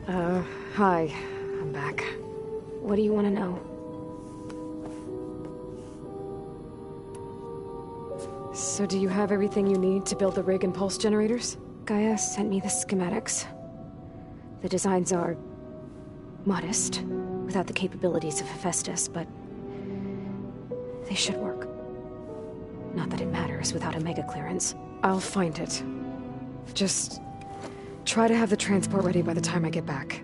Hi. I'm back. What do you want to know? So do you have everything you need to build the rig and pulse generators? Gaia sent me the schematics. The designs are modest, without the capabilities of Hephaestus, but they should work. Not that it matters without a mega clearance. I'll find it. Just try to have the transport ready by the time I get back.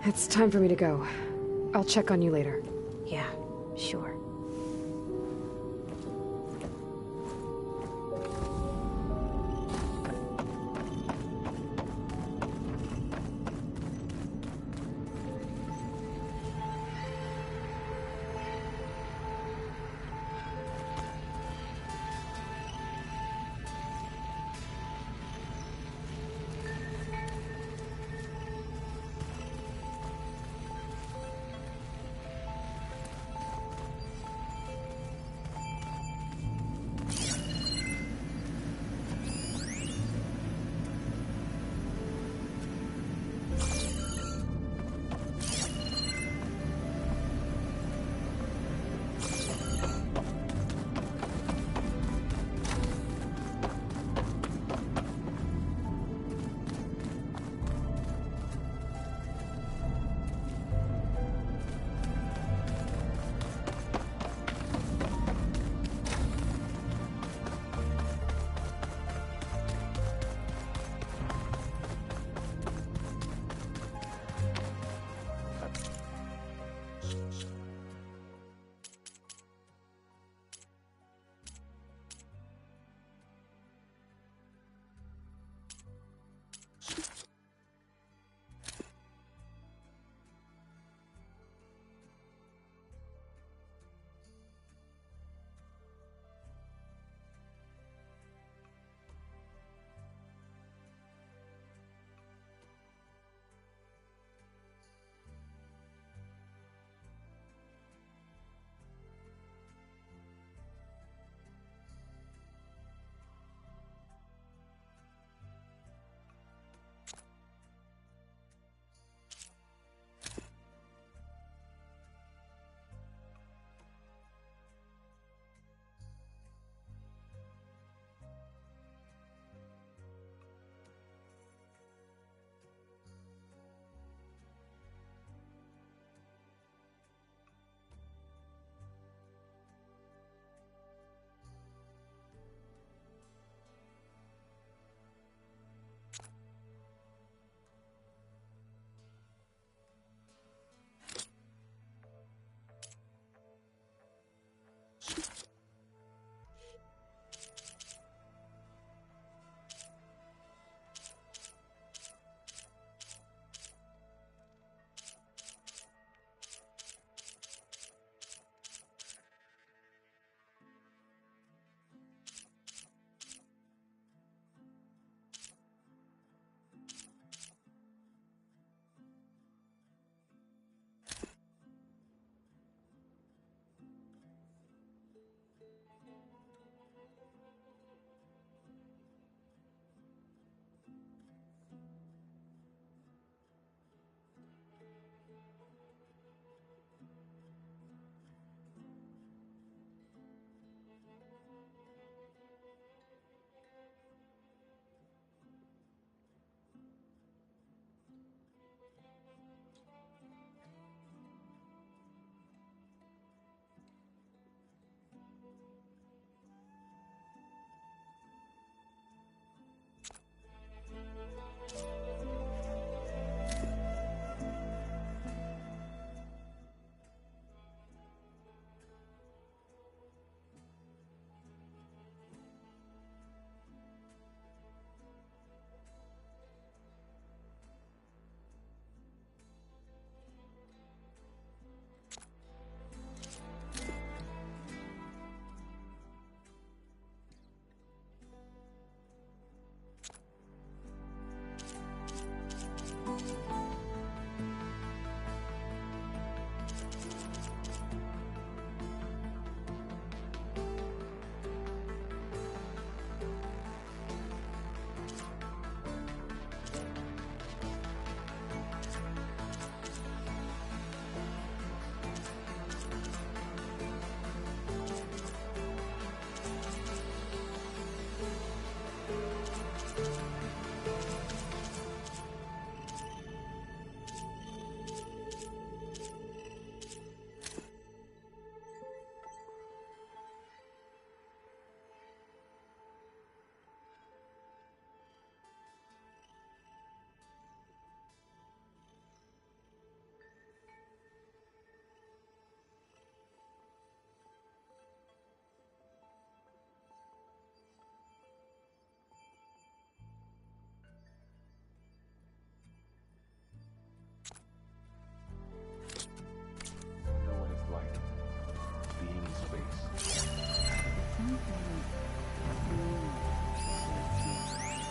It's time for me to go. I'll check on you later. Yeah, sure.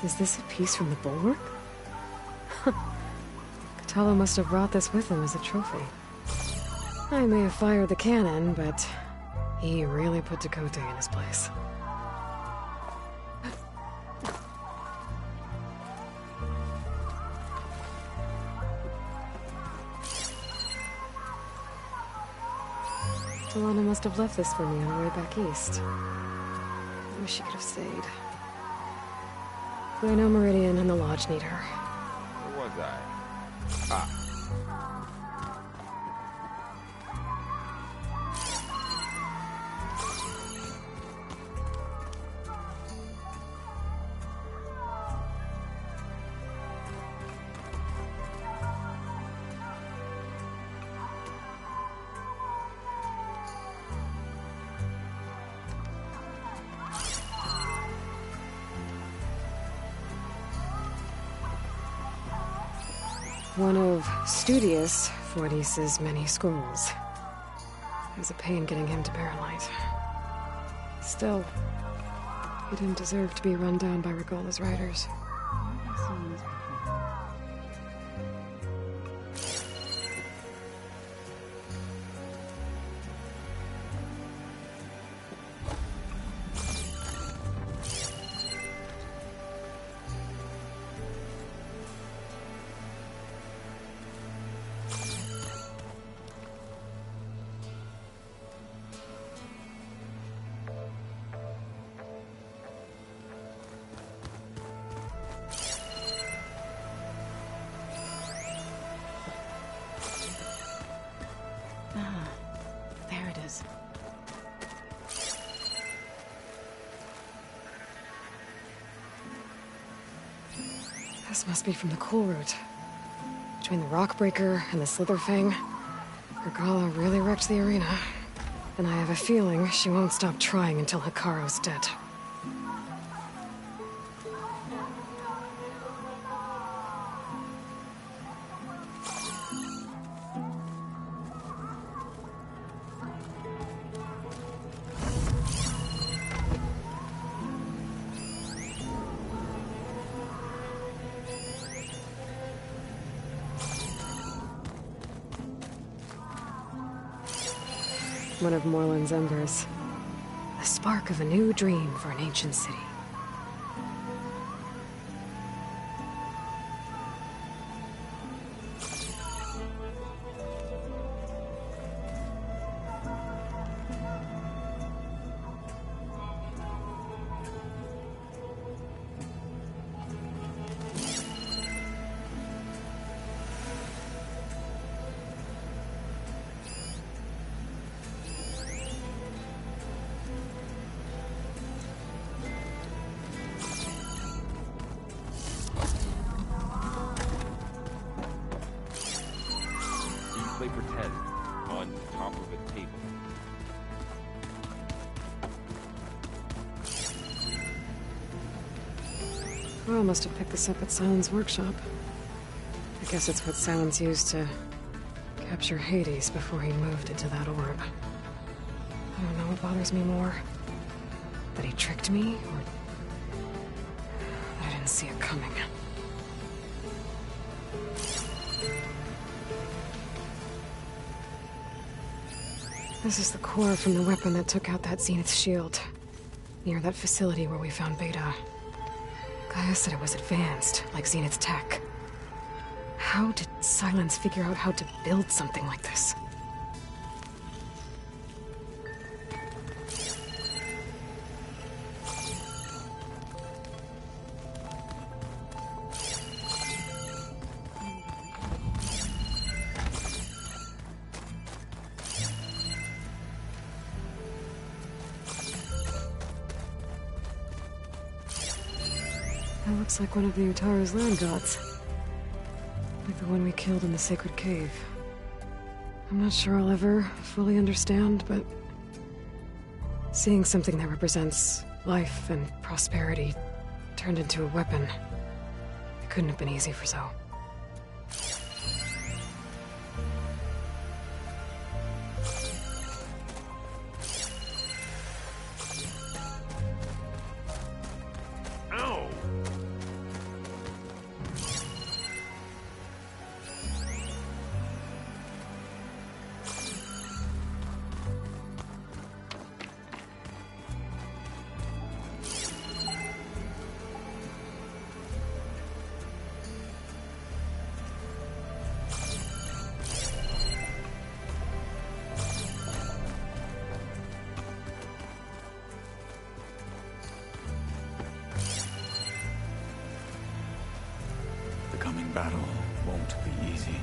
Is this a piece from the bulwark? Catalo must have brought this with him as a trophy. I may have fired the cannon, but he really put Dakota in his place. Delana must have left this for me on her way back east. I wish she could have stayed. But I know Meridian and the Lodge need her. Where was I? Ah. One of Studius Fortis's many scrolls. It was a pain getting him to Barrelight. Still, he didn't deserve to be run down by Regola's riders. There it is. This must be from the cool route. Between the Rockbreaker and the Slitherfang, Regola really wrecked the arena. And I have a feeling she won't stop trying until Hikaru's dead. One of Morland's embers. The spark of a new dream for an ancient city. Play pretend on top of a table. Carl must have picked this up at Silent's workshop. I guess it's what Silence used to capture Hades before he moved into that orb. I don't know what bothers me more. That he tricked me, or that I didn't see it coming. This is the core from the weapon that took out that Zenith shield. Near that facility where we found Beta. Gaia said it was advanced, like Zenith's tech. How did Silence figure out how to build something like this? That looks like one of the Utaru's land gods. Like the one we killed in the sacred cave. I'm not sure I'll ever fully understand, but seeing something that represents life and prosperity turned into a weapon, it couldn't have been easy for Zoe. going to be easy.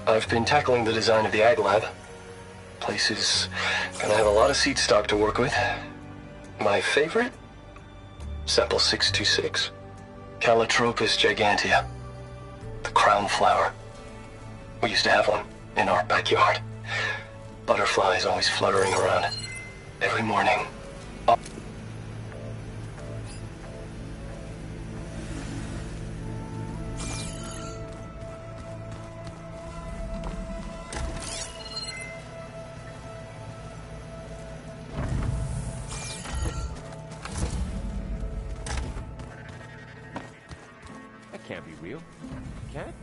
I've been tackling the design of the Ag Lab. Place is gonna have a lot of seed stock to work with. My favorite? Sample 626. Calotropis gigantea. The crown flower. We used to have one in our backyard. Butterflies always fluttering around it. Every morning. That can't be real. Can it?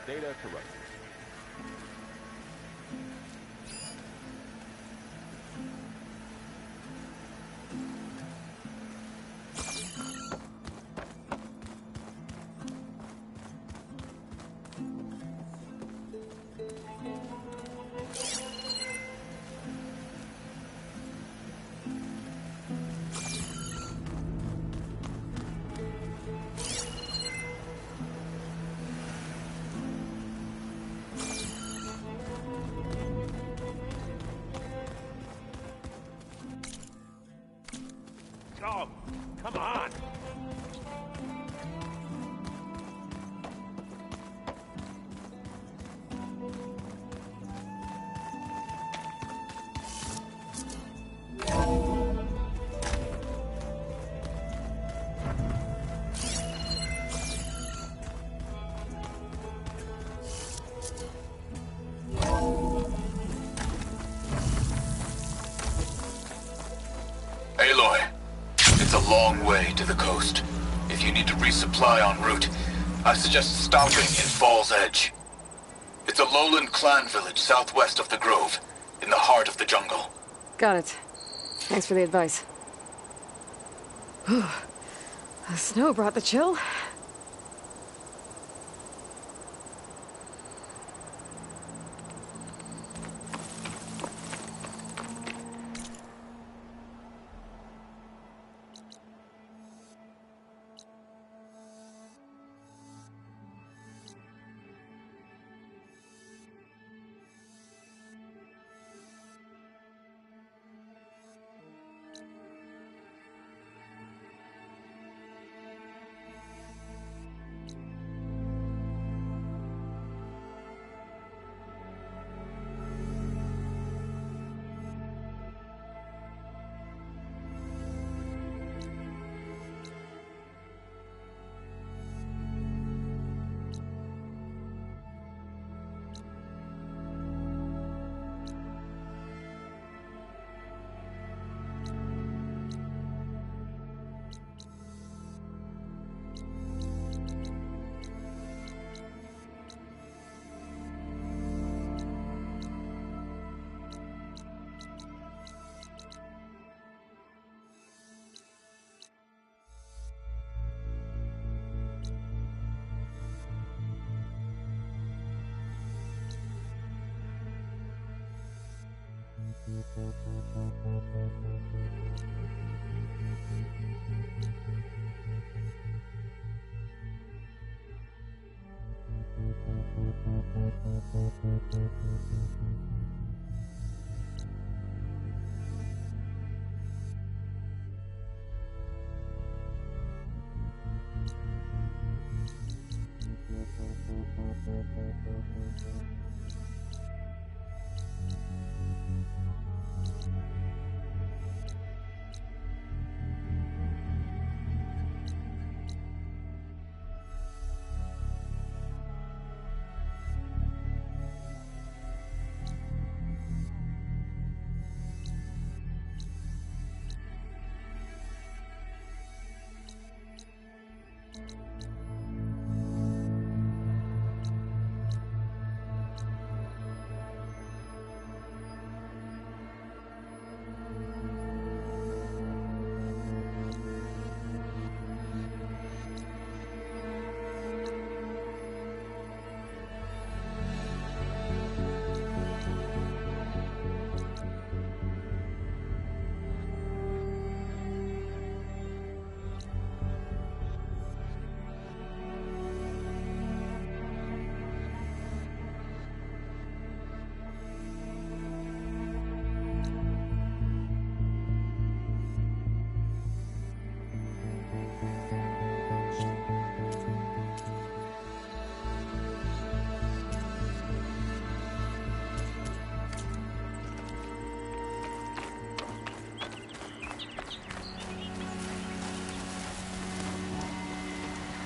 Data corrupted. Oh, come on! Aloy, it's a long way to the coast. If you need to resupply en route, I suggest stopping in Fall's Edge. It's a lowland clan village southwest of the Grove, in the heart of the jungle. Got it. Thanks for the advice. Whew. The snow brought the chill.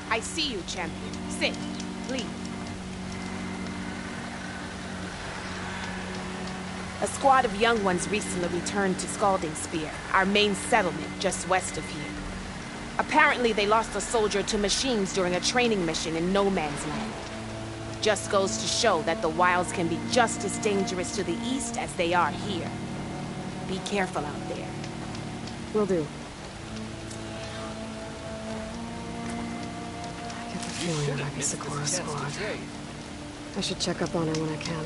I see you, champion. Sit, please. A squad of young ones recently returned to Scalding Spear, our main settlement just west of here. Apparently, they lost a soldier to machines during a training mission in No Man's Land. Just goes to show that the wilds can be just as dangerous to the east as they are here. Be careful out there. Will do. I get the feeling it might be Sakura's squad. I should check up on her when I can.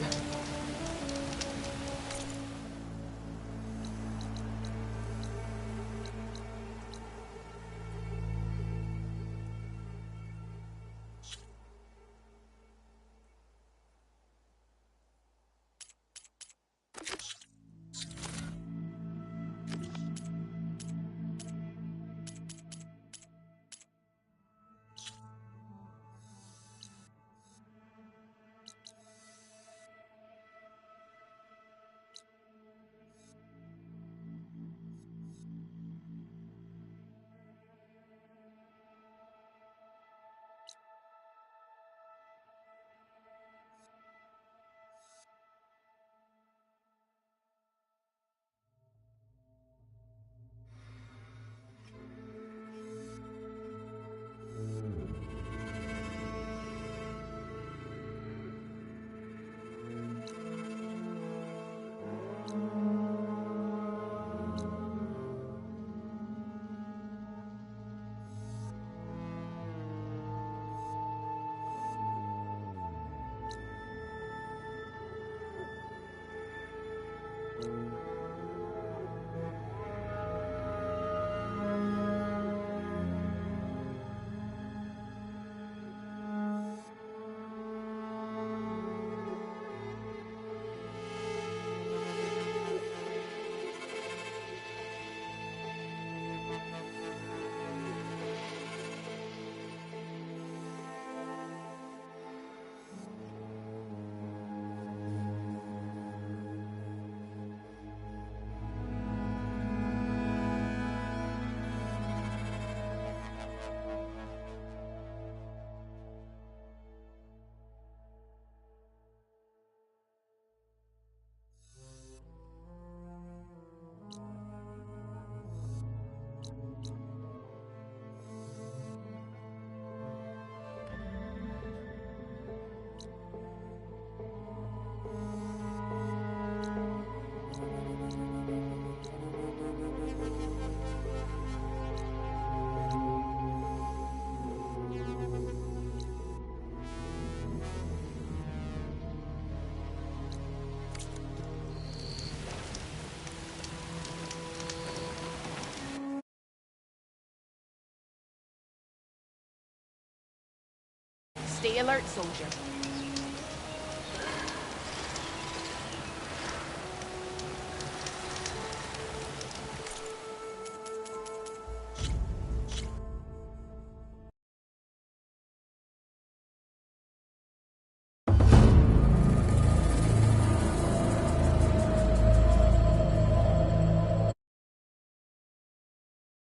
Stay alert, soldier.